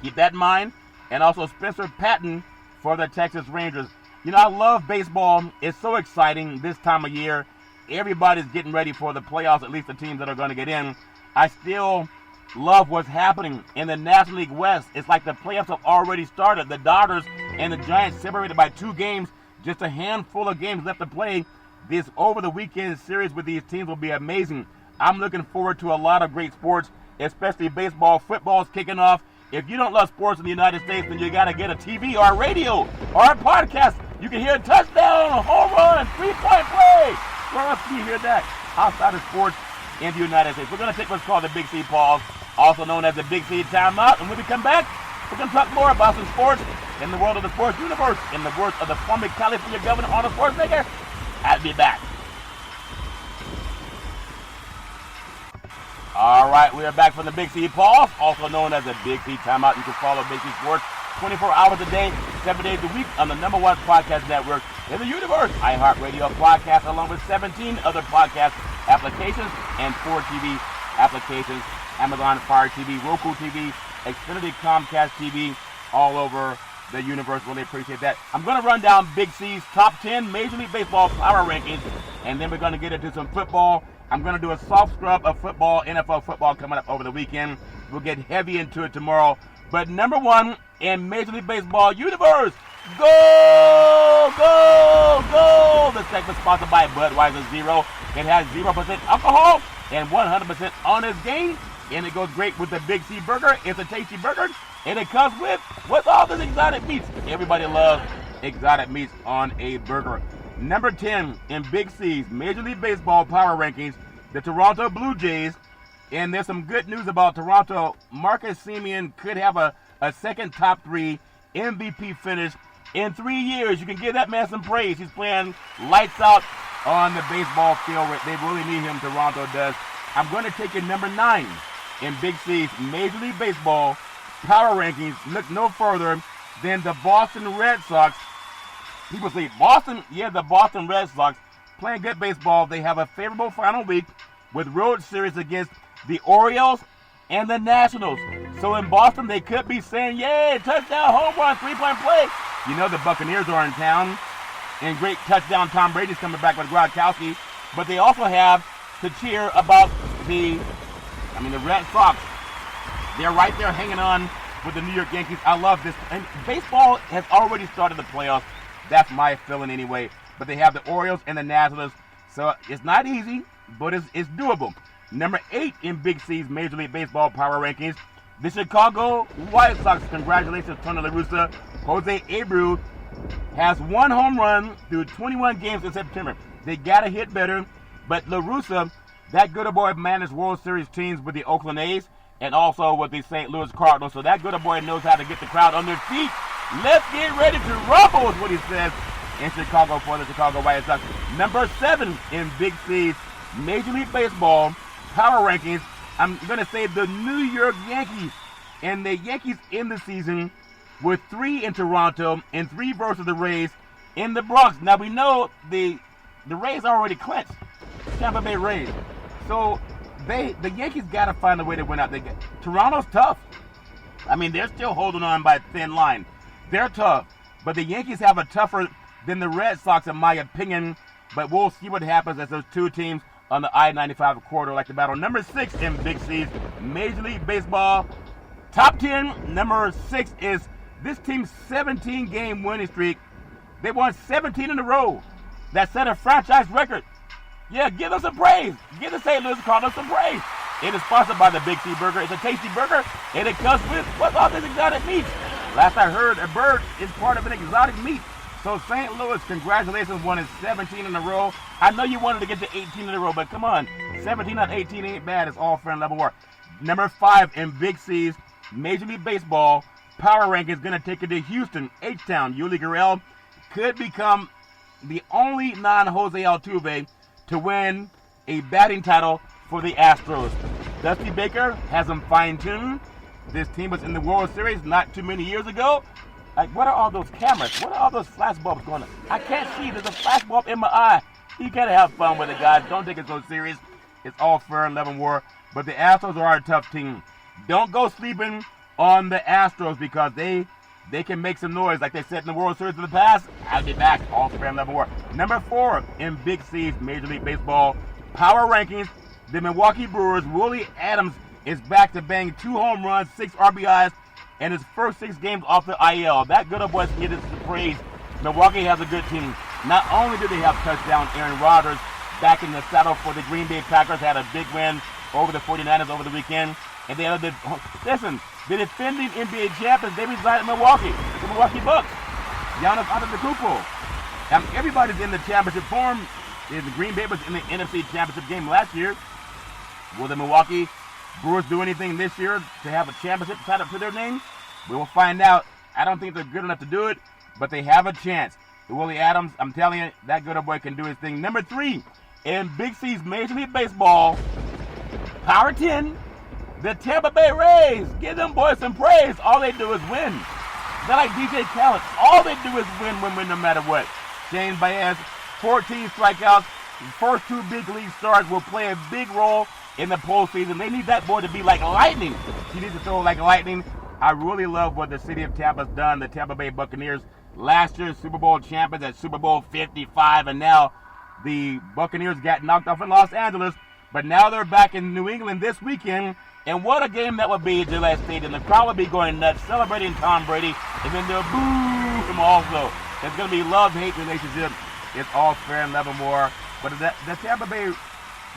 Keep that in mind. And also Spencer Patton for the Texas Rangers. You know, I love baseball. It's so exciting this time of year. Everybody's getting ready for the playoffs, at least the teams that are going to get in. I still love what's happening in the National League West. It's like the playoffs have already started. The Dodgers and the Giants separated by 2 games. Just a handful of games left to play. This over-the-weekend series with these teams will be amazing. I'm looking forward to a lot of great sports, especially baseball. Football's kicking off. If you don't love sports in the United States, then you got to get a TV or a radio or a podcast. You can hear a touchdown, home run, 3-point play. Where else do you hear that outside of sports in the United States? We're going to take what's called the Big C pause, also known as the Big C timeout. And when we come back, we're going to talk more about some sports in the world of the sports universe. In the words of the former California governor, Arnold Schwarzenegger, I'll be back. All right, we are back from the Big C Pause, also known as the Big C Timeout. You can follow Big C Sports 24 hours a day, 7 days a week on the #1 podcast network in the universe, iHeartRadio podcast, along with 17 other podcast applications and 4 TV applications, Amazon Fire TV, Roku TV, Xfinity Comcast TV, all over the universe. Really appreciate that. I'm going to run down Big C's top 10 Major League Baseball power rankings, and then we're going to get into some football. I'm going to do a soft scrub of football, NFL football coming up over the weekend. We'll get heavy into it tomorrow. But number 1 in Major League Baseball universe, go, go, go! The segment sponsored by Budweiser Zero. It has 0% alcohol and 100% honest gain. And it goes great with the Big C burger. It's a tasty burger. And it comes with all this exotic meats. Everybody loves exotic meats on a burger. Number 10 in Big C's Major League Baseball power rankings, the Toronto Blue Jays. And there's some good news about Toronto. Marcus Semien could have a second top 3 MVP finish in 3 years. You can give that man some praise. He's playing lights out on the baseball field. They really need him, Toronto does. I'm going to take it number 9 in Big C's Major League Baseball power rankings. Look no further than the Boston Red Sox. People say Boston, yeah, the Boston Red Sox playing good baseball. They have a favorable final week with road series against the Orioles and the Nationals. So in Boston, they could be saying, yay, touchdown, home run, 3-point play. You know the Buccaneers are in town, and great touchdown Tom Brady's coming back with Gronkowski. But they also have to cheer about the Red Sox. They're right there hanging on with the New York Yankees. I love this. And baseball has already started the playoffs. That's my feeling anyway. But they have the Orioles and the Nationals. So it's not easy, but it's doable. Number 8 in Big C's Major League Baseball power rankings, the Chicago White Sox. Congratulations, Tony La Russa. Jose Abreu has 1 home run through 21 games in September. They got to hit better. But La Russa, that good boy, managed World Series teams with the Oakland A's and also with the St. Louis Cardinals. So that good boy knows how to get the crowd on their feet. Let's get ready to rumble is what he says in Chicago for the Chicago White Sox. Number 7 in Big C's Major League Baseball power rankings, I'm going to say the New York Yankees. And the Yankees in the season with 3 in Toronto and 3 versus the Rays in the Bronx. Now we know the Rays already clinched, Tampa Bay Rays. So the Yankees got to find a way to win out. Toronto's tough. I mean, they're still holding on by a thin line. They're tough. But the Yankees have a tougher than the Red Sox, in my opinion. But we'll see what happens as those 2 teams on the I-95 corridor like the battle. Number 6 in Big C's Major League Baseball top 10. Number 6 is this team's 17-game winning streak. They won 17 in a row. That set a franchise record. Yeah, give them some praise. Give the St. Louis Cardinals some praise. It is sponsored by the Big C Burger. It's a tasty burger, and it comes with what's all this exotic meat. Last I heard, a bird is part of an exotic meat. So St. Louis, congratulations, winning 17 in a row. I know you wanted to get to 18 in a row, but come on. 17 out of 18 ain't bad. It's all fair and level work. Number 5 in Big C's Major League Baseball power ranking is going to take it to Houston, H-Town. Yuli Gurriel could become the only non-Jose Altuve to win a batting title for the Astros. Dusty Baker has them fine-tuned. This team was in the World Series not too many years ago. Like, what are all those cameras? What are all those flash bulbs going on? I can't see. There's a flash bulb in my eye. You gotta have fun with it, guys. Don't take it so serious. It's all fair and level war. But the Astros are a tough team. Don't go sleeping on the Astros because they can make some noise. Like they said in the World Series in the past, I'll be back. All fair and level war. Number 4 in Big C's Major League Baseball power rankings, the Milwaukee Brewers. Willie Adams is back to bang 2 home runs, 6 RBIs, and his first 6 games off the IL. That good old boy can get his praise. Milwaukee has a good team. Not only do they have touchdown Aaron Rodgers back in the saddle for the Green Bay Packers, had a big win over the 49ers over the weekend. And they have the defending NBA champions, they reside in Milwaukee, the Milwaukee Bucks. Giannis Antetokounmpo. Everybody's in the championship form. The Green Bay was in the NFC championship game last year. Will the Milwaukee Brewers do anything this year to have a championship tied up to their name? We will find out. I don't think they're good enough to do it, but they have a chance. Willie Adams, I'm telling you, that good old boy can do his thing. Number 3 in Big C's Major League Baseball Power 10, the Tampa Bay Rays. Give them boys some praise. All they do is win. They're like DJ Khaled. All they do is win no matter what. Shane Baez, 14 strikeouts. His first 2 big league starts will play a big role in the postseason. They need that boy to be like lightning. He needs to throw like lightning. I really love what the city of Tampa's done. The Tampa Bay Buccaneers, last year's Super Bowl champions at Super Bowl 55, and now the Buccaneers got knocked off in Los Angeles, but now they're back in New England this weekend. And what a game that would be at Gillette Stadium. The crowd would be going nuts, celebrating Tom Brady, and then they'll boo him also. It's going to be love-hate relationship. It's all fair and Leavenworth. But the Tampa Bay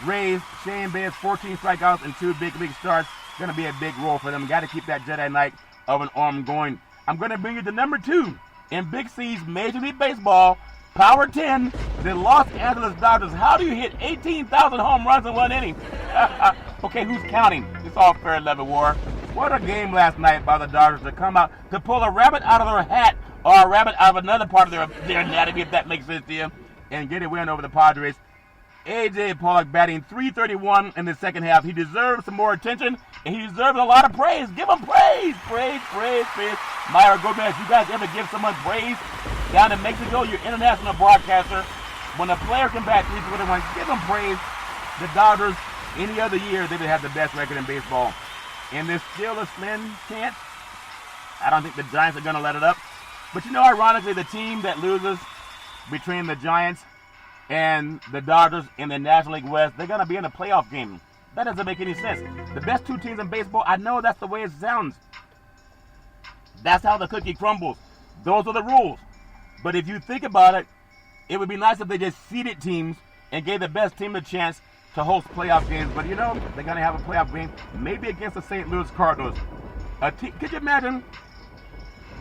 Rays, Shane Baez, 14 strikeouts and 2 big league starts, going to be a big role for them. Got to keep that Jedi Knight of an arm going. I'm going to bring you to number 2 in Big C's Major League Baseball, Power 10, the Los Angeles Dodgers. How do you hit 18,000 home runs in 1 inning? Okay, who's counting? It's all fair and Leavenworth. What a game last night by the Dodgers to come out, to pull a rabbit out of their hat, or a rabbit out of another part of their anatomy, if that makes sense to you, and get a win over the Padres. A.J. Pollock batting .331 in the second half. He deserves some more attention, and he deserves a lot of praise. Give him praise. Praise. Myra Gomez, you guys ever give someone praise? Down in Mexico, your international broadcaster, when a player can bat .321, give him praise. The Dodgers, any other year, they would have the best record in baseball. And there's still a slim chance. I don't think the Giants are going to let it up. But you know, ironically, the team that loses between the Giants and the Dodgers in the National League West, they're going to be in a playoff game. That doesn't make any sense. The best 2 teams in baseball, I know that's the way it sounds. That's how the cookie crumbles. Those are the rules. But if you think about it, it would be nice if they just seeded teams and gave the best team a chance to host playoff games. But you know, they're going to have a playoff game, maybe against the St. Louis Cardinals. Could you imagine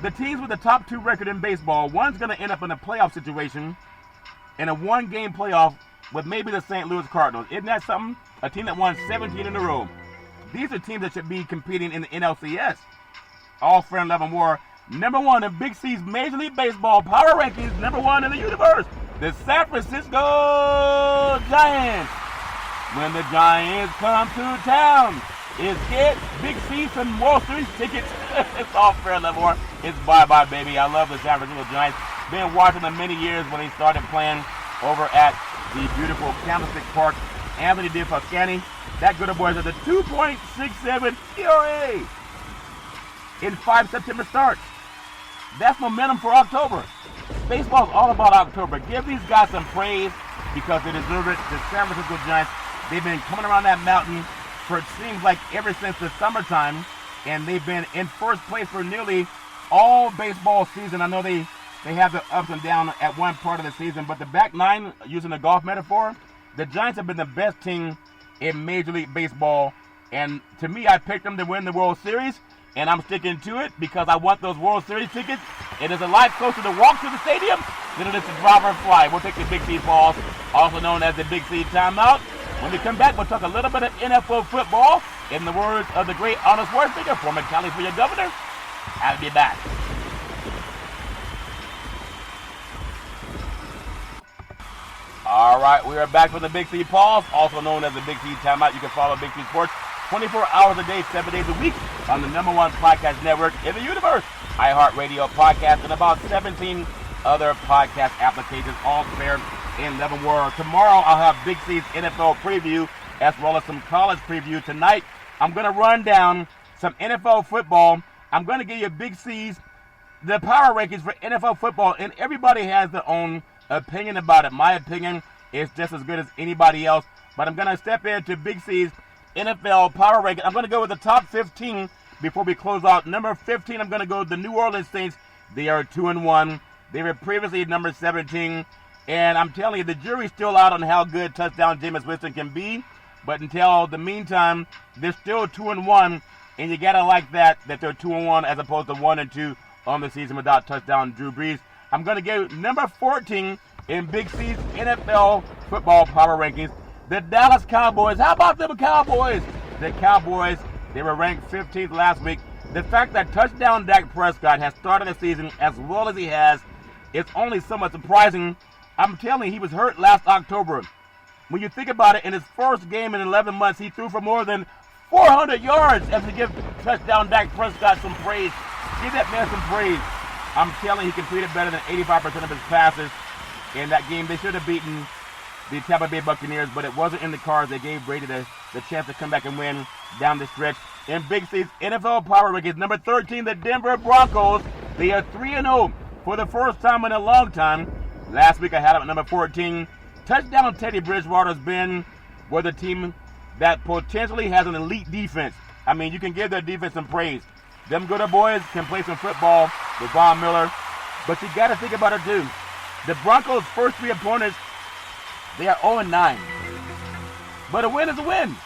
the teams with the top 2 record in baseball? One's going to end up in a playoff situation in a 1-game playoff with maybe the St. Louis Cardinals. Isn't that something? A team that won 17 in a row. These are teams that should be competing in the NLCS. All fair and Leavenworth. Number 1 in Big C's Major League Baseball Power Rankings. Number 1 in the universe, the San Francisco Giants. When the Giants come to town, is get Big C some World Series tickets. It's all fair and Leavenworth. It's bye-bye, baby. I love the San Francisco Giants. Been watching them many years when he started playing over at the beautiful Candlestick Park. Anthony DeFascani, that good boy, has a 2.67 ERA in 5 September starts. That's momentum for October. Baseball's all about October. Give these guys some praise because they deserve it. The San Francisco Giants, they've been coming around that mountain for it seems like ever since the summertime, and they've been in first place for nearly all baseball season. I know they have the ups and downs at one part of the season, but the back 9, using the golf metaphor, the Giants have been the best team in Major League Baseball, and to me, I picked them to win the World Series, and I'm sticking to it because I want those World Series tickets. It is a lot closer to walk to the stadium than it is to drive or fly. We'll take the Big C pause, also known as the Big C timeout. When we come back, we'll talk a little bit of NFL football. In the words of the great Arnold Schwarzenegger, former California governor, I'll be back. All right, we are back with the Big C pause, also known as the Big C timeout. You can follow Big C Sports 24 hours a day, 7 days a week on the #1 podcast network in the universe, iHeartRadio podcast, and about 17 other podcast applications, all fair in Leavenworth. Tomorrow I'll have Big C's NFL preview as well as some college preview. Tonight I'm going to run down some NFL football. I'm going to give you Big C's, the power rankings for NFL football, and everybody has their own opinion about it. My opinion is just as good as anybody else, but I'm going to step into Big C's NFL power ranking. I'm going to go with the top 15 before we close out. Number 15, I'm going to go with the New Orleans Saints. They are 2-1. They were previously number 17. And I'm telling you, the jury's still out on how good touchdown Jameis Winston can be. But until the meantime, they're still 2-1. And you got to like that they're 2-1 as opposed to 1-2 on the season without touchdown Drew Brees. I'm going to go number 14 in Big C's NFL football power rankings. The Dallas Cowboys. How about them Cowboys? The Cowboys, they were ranked 15th last week. The fact that touchdown Dak Prescott has started the season as well as he has, it's only somewhat surprising. I'm telling you, he was hurt last October. when you think about it, in his first game in 11 months, he threw for more than 400 yards as we give touchdown Dak Prescott some praise. Give that man some praise. I'm telling you, he completed better than 85% of his passes in that game. They should have beaten the Tampa Bay Buccaneers, but it wasn't in the cards. They gave Brady the chance to come back and win down the stretch. In Big C's NFL Power Rankings, number 13, the Denver Broncos. They are 3-0 for the first time in a long time. Last week I had them at number 14. Touchdown Teddy Bridgewater has been with a team that potentially has an elite defense. I mean, you can give their defense some praise. Them good boys can play some football with Von Miller, but you got to think about it too. The Broncos' first 3 opponents, they are 0-9. But a win is a win.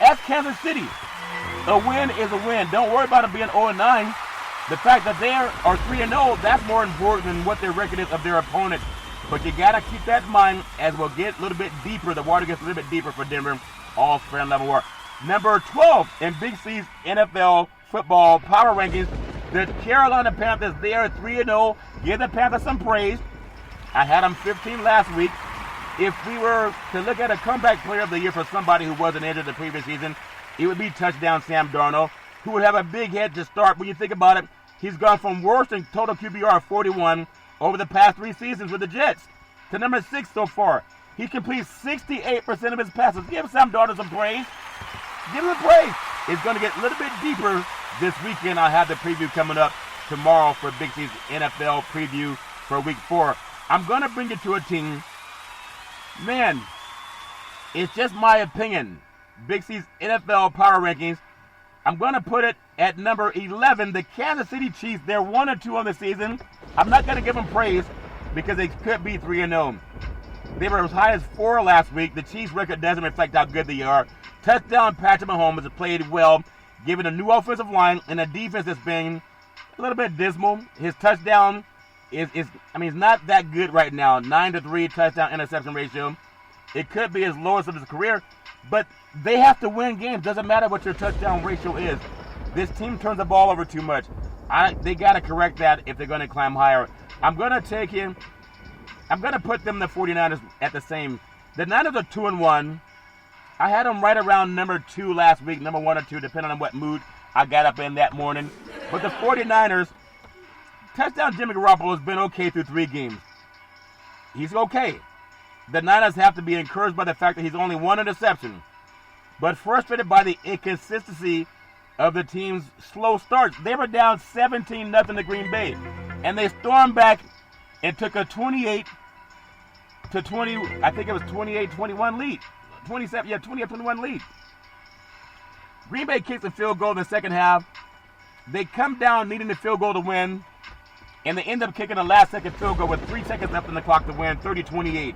That's Kansas City. A win is a win. Don't worry about it being 0-9. The fact that they are 3-0, that's more important than what their record is of their opponents. But you got to keep that in mind as we'll get a little bit deeper. The water gets a little bit deeper for Denver. All fair and level war. Number 12 in Big C's NFL football power rankings, the Carolina Panthers. They are 3-0. Give the Panthers some praise. I had them 15 last week. If we were to look at a comeback player of the year for somebody who wasn't injured the previous season, it would be touchdown Sam Darnold, who would have a big head to start. When you think about it, he's gone from worst in total QBR of 41 over the past 3 seasons with the Jets to number 6 so far. He completes 68% of his passes. Give Sam Darnold some praise. Give him a praise. It's going to get a little bit deeper this weekend. I'll have the preview coming up tomorrow for Big C's NFL preview for Week 4. I'm going to bring you to a team. Man, it's just my opinion. Big C's NFL power rankings. I'm going to put it at number 11, the Kansas City Chiefs. They're 1-2 on the season. I'm not going to give them praise because they could be 3-0. They were as high as 4 last week. The Chiefs' record doesn't reflect how good they are. Touchdown Patrick Mahomes has played well, given a new offensive line and a defense that's been a little bit dismal. His touchdown is not that good right now. 9-3 touchdown interception ratio. It could be his lowest of his career, but they have to win games. Doesn't matter what your touchdown ratio is. This team turns the ball over too much. They got to correct that if they're going to climb higher. I'm going to put them, the 49ers, at the same. The Niners are 2-1. I had them right around number 2 last week, number 1 or 2, depending on what mood I got up in that morning. But the 49ers, touchdown Jimmy Garoppolo has been okay through 3 games. He's okay. The Niners have to be encouraged by the fact that he's only 1 interception, but frustrated by the inconsistency of the team's slow starts. They were down 17-0 to Green Bay, and they stormed back and took a 28-20, I think it was 28-21 lead. 28-21 lead. Green Bay kicks a field goal in the second half. They come down needing the field goal to win, and they end up kicking a last-second field goal with 3 seconds left on the clock to win, 30-28.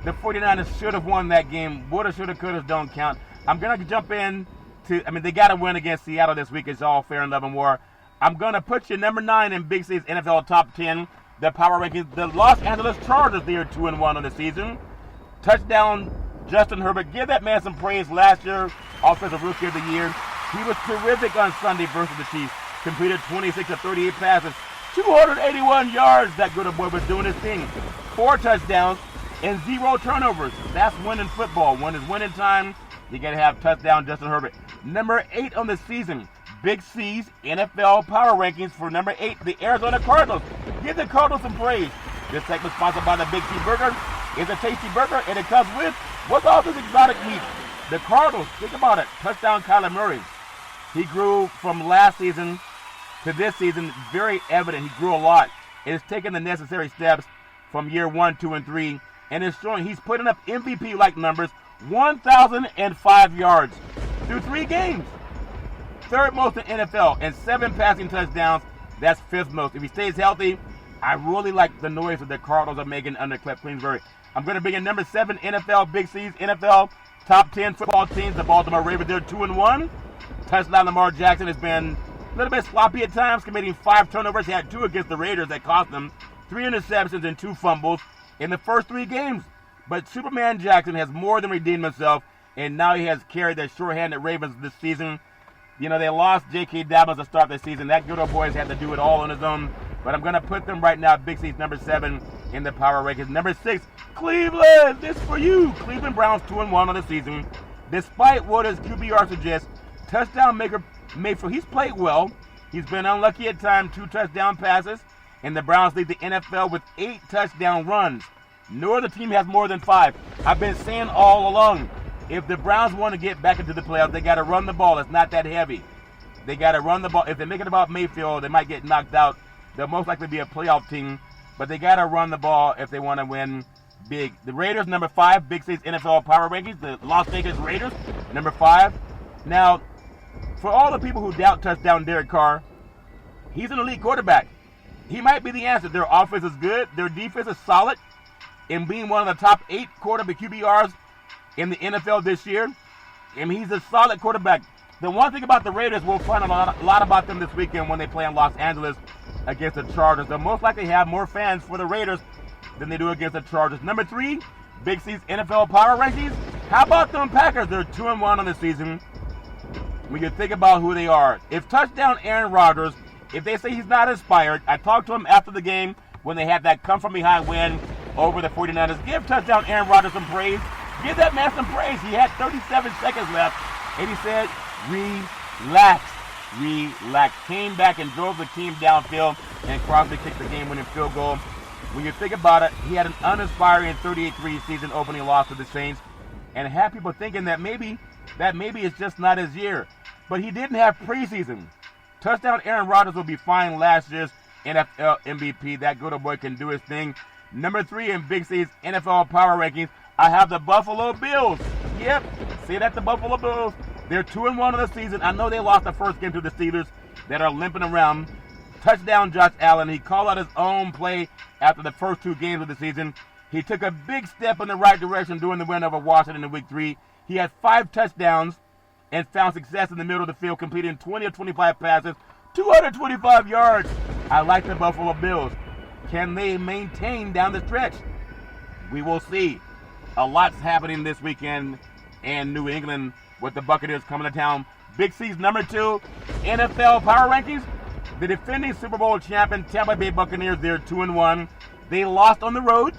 The 49ers should have won that game. Woulda, shoulda, coulda, don't count. I'm going to jump in to, they got to win against Seattle this week. It's all fair and love and war. I'm going to put you number 9 in Big C's NFL Top 10, the power rankings. The Los Angeles Chargers, they are 2-1 on the season. Touchdown Justin Herbert. Give that man some praise. Last year, Offensive Rookie of the Year. He was terrific on Sunday versus the Chiefs. Completed 26 of 38 passes. 281 yards. That good boy was doing his thing. 4 touchdowns and 0 turnovers. That's winning football. When it's winning time, you got to have touchdown Justin Herbert. Number 8 on the season. Big C's NFL Power Rankings for number 8, the Arizona Cardinals. Give the Cardinals some praise. This segment sponsored by the Big C Burger. It's a tasty burger, and it comes with, what's all this exotic meat? The Cardinals, think about it. Touchdown Kyler Murray. He grew from last season to this season. Very evident. He grew a lot. It has taken the necessary steps from year 1, 2, and 3. And it's showing he's putting up MVP-like numbers, 1,005 yards through 3 games. 3rd most in NFL, and 7 passing touchdowns. That's 5th most. If he stays healthy, I really like the noise that the Cardinals are making under Cliff Kingsbury. I'm going to bring in number 7 NFL Big C's NFL Top 10 football teams. The Baltimore Ravens, they're 2-1. Touchdown Lamar Jackson has been a little bit sloppy at times, committing 5 turnovers. He had 2 against the Raiders that cost them 3 interceptions and 2 fumbles in the first 3 games. But Superman Jackson has more than redeemed himself, and now he has carried the short-handed Ravens this season. They lost J.K. Dobbins to start the season. That good old boy has had to do it all on his own. But I'm going to put them right now, Big C's number 7 in the power rankings. Number 6, Cleveland. This for you. Cleveland Browns 2-1 on the season. Despite what his QBR suggests, touchdown maker Mayfield, he's played well. He's been unlucky at times, 2 touchdown passes. And the Browns lead the NFL with 8 touchdown runs. No other team has more than 5. I've been saying all along, if the Browns want to get back into the playoffs, they got to run the ball. It's not that heavy. They got to run the ball. If they make it about Mayfield, they might get knocked out. They'll most likely be a playoff team. But they got to run the ball if they want to win big. The Raiders, number 5, Big C's NFL Power Rankings. The Las Vegas Raiders, number 5. Now, for all the people who doubt touchdown Derek Carr, he's an elite quarterback. He might be the answer. Their offense is good. Their defense is solid. In being one of the top 8 quarterback QBRs in the NFL this year, and he's a solid quarterback. The one thing about the Raiders, we'll find a lot about them this weekend when they play in Los Angeles against the Chargers. They'll most likely have more fans for the Raiders than they do against the Chargers. Number 3, Big C's NFL Power Rankings. How about them Packers? They're 2-1 on the season. When you think about who they are, if touchdown Aaron Rodgers, if they say he's not inspired, I talked to him after the game when they had that come-from-behind win over the 49ers. Give touchdown Aaron Rodgers some praise. Give that man some praise. He had 37 seconds left, and he said, relax. Came back and drove the team downfield, and Crosby kicked the game-winning field goal. When you think about it, he had an uninspiring 38-3 season opening loss to the Saints, and had people thinking that maybe it's just not his year. But he didn't have preseason. Touchdown Aaron Rodgers will be fine last year's NFL MVP. That good old boy can do his thing. Number 3 in Big C's NFL Power Rankings, I have the Buffalo Bills. Yep, see that, the Buffalo Bills. They're 2-1 on the season. I know they lost the first game to the Steelers that are limping around. Touchdown Josh Allen. He called out his own play after the first 2 games of the season. He took a big step in the right direction during the win over Washington in Week 3. He had 5 touchdowns and found success in the middle of the field, completing 20 of 25 passes, 225 yards. I like the Buffalo Bills. Can they maintain down the stretch? We will see. A lot's happening this weekend in New England with the Buccaneers coming to town. Big C's number 2 NFL Power Rankings. The defending Super Bowl champion Tampa Bay Buccaneers, they're 2-1. They lost on the road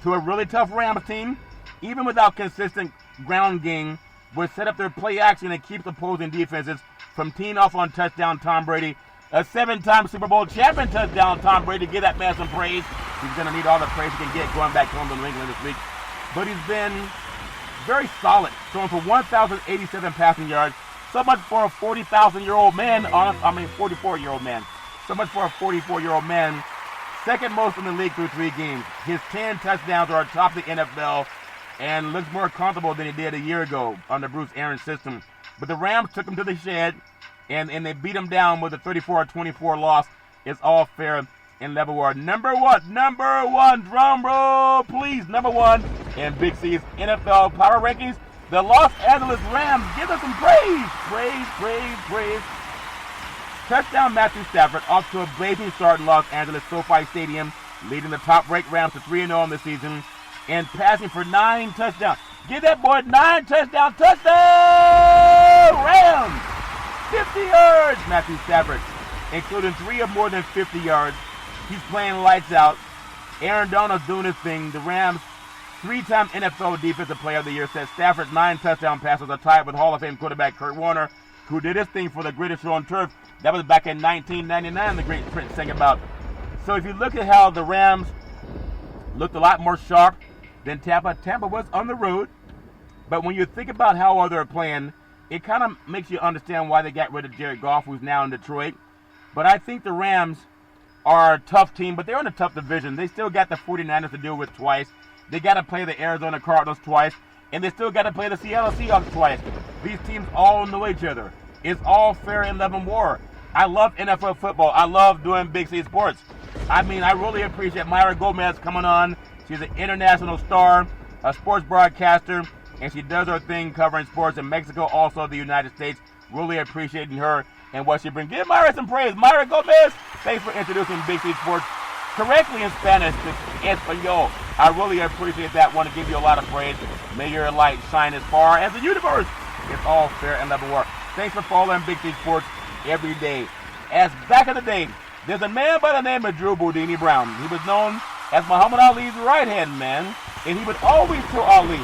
to a really tough Rams team. Even without consistent ground game, would set up their play action and keep opposing defenses from teeing off on touchdown Tom Brady. A 7-time Super Bowl champion touchdown Tom Brady. Give that man some praise. He's going to need all the praise he can get going back home to New England this week. But he's been very solid, throwing for 1,087 passing yards. So much for a 40,000-year-old man. 44-year-old man. So much for a 44-year-old man. Second most in the league through 3 games. His 10 touchdowns are atop the NFL and looks more comfortable than he did a year ago under Bruce Arians' system. But the Rams took him to the shed, and they beat him down with a 34-24 loss. It's all fair and level war. Number one, drum roll, please. Number 1 in Big C's NFL Power Rankings, the Los Angeles Rams. Give us some praise. Praise. Touchdown Matthew Stafford off to a blazing start in Los Angeles SoFi Stadium, leading the top-ranked Rams to 3-0 on the season, and passing for 9 touchdowns. Give that boy 9 touchdowns. Touchdown! Rams! 50 yards, Matthew Stafford, including 3 of more than 50 yards. He's playing lights out. Aaron Donald's doing his thing. The Rams, 3-time NFL Defensive Player of the Year, said Stafford's 9 touchdown passes are tied with Hall of Fame quarterback Kurt Warner, who did his thing for the greatest show on turf. That was back in 1999, the great Prince sang about. So if you look at how the Rams looked a lot more sharp than Tampa. Tampa was on the road, but when you think about how they're playing, it kind of makes you understand why they got rid of Jared Goff, who's now in Detroit. But I think the Rams are a tough team, but they're in a tough division. They still got the 49ers to deal with twice. They got to play the Arizona Cardinals twice, and they still got to play the Seattle Seahawks twice. These teams all know each other. It's all fair and level war. I love NFL football. I love doing Big C sports. I mean, I really appreciate Myra Gomez coming on. She's an international star, a sports broadcaster, and she does her thing covering sports in Mexico, also the United States. Really appreciating her and what she brings. Give Myra some praise. Myra Gomez, thanks for introducing Big C sports correctly in Spanish to Espy'S. I really appreciate that. Want to give you a lot of praise. May your light shine as far as the universe. It's all fair and level work. Thanks for following Big C sports every day. As back in the day, there's a man by the name of Drew Boudini Brown. He was known as Muhammad Ali's right-hand man, and he would always tell Ali,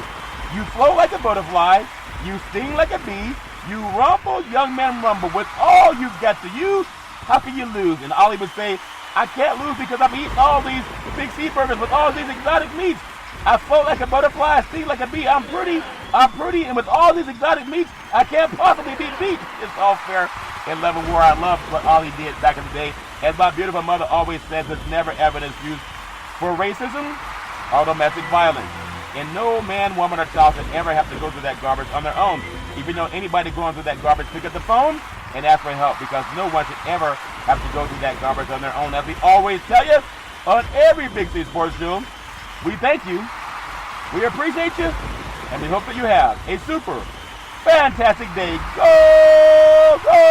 you float like a butterfly, you sting like a bee, you rumble, young man, rumble. With all you've got to use, how can you lose? And Ali would say, I can't lose because I'm eating all these big sea burgers with all these exotic meats. I float like a butterfly, I sting like a bee. I'm pretty, and with all these exotic meats, I can't possibly be beat. It's all fair and level war. I love what Ali did back in the day. As my beautiful mother always says, it's never ever an excuse for racism or domestic violence. And no man, woman, or child should ever have to go through that garbage on their own. Even though anybody going through that garbage, pick up the phone and ask for help, because no one should ever have to go through that garbage on their own. As we always tell you on every Big C Sports Show, we thank you, we appreciate you, and we hope that you have a super fantastic day. Go, go!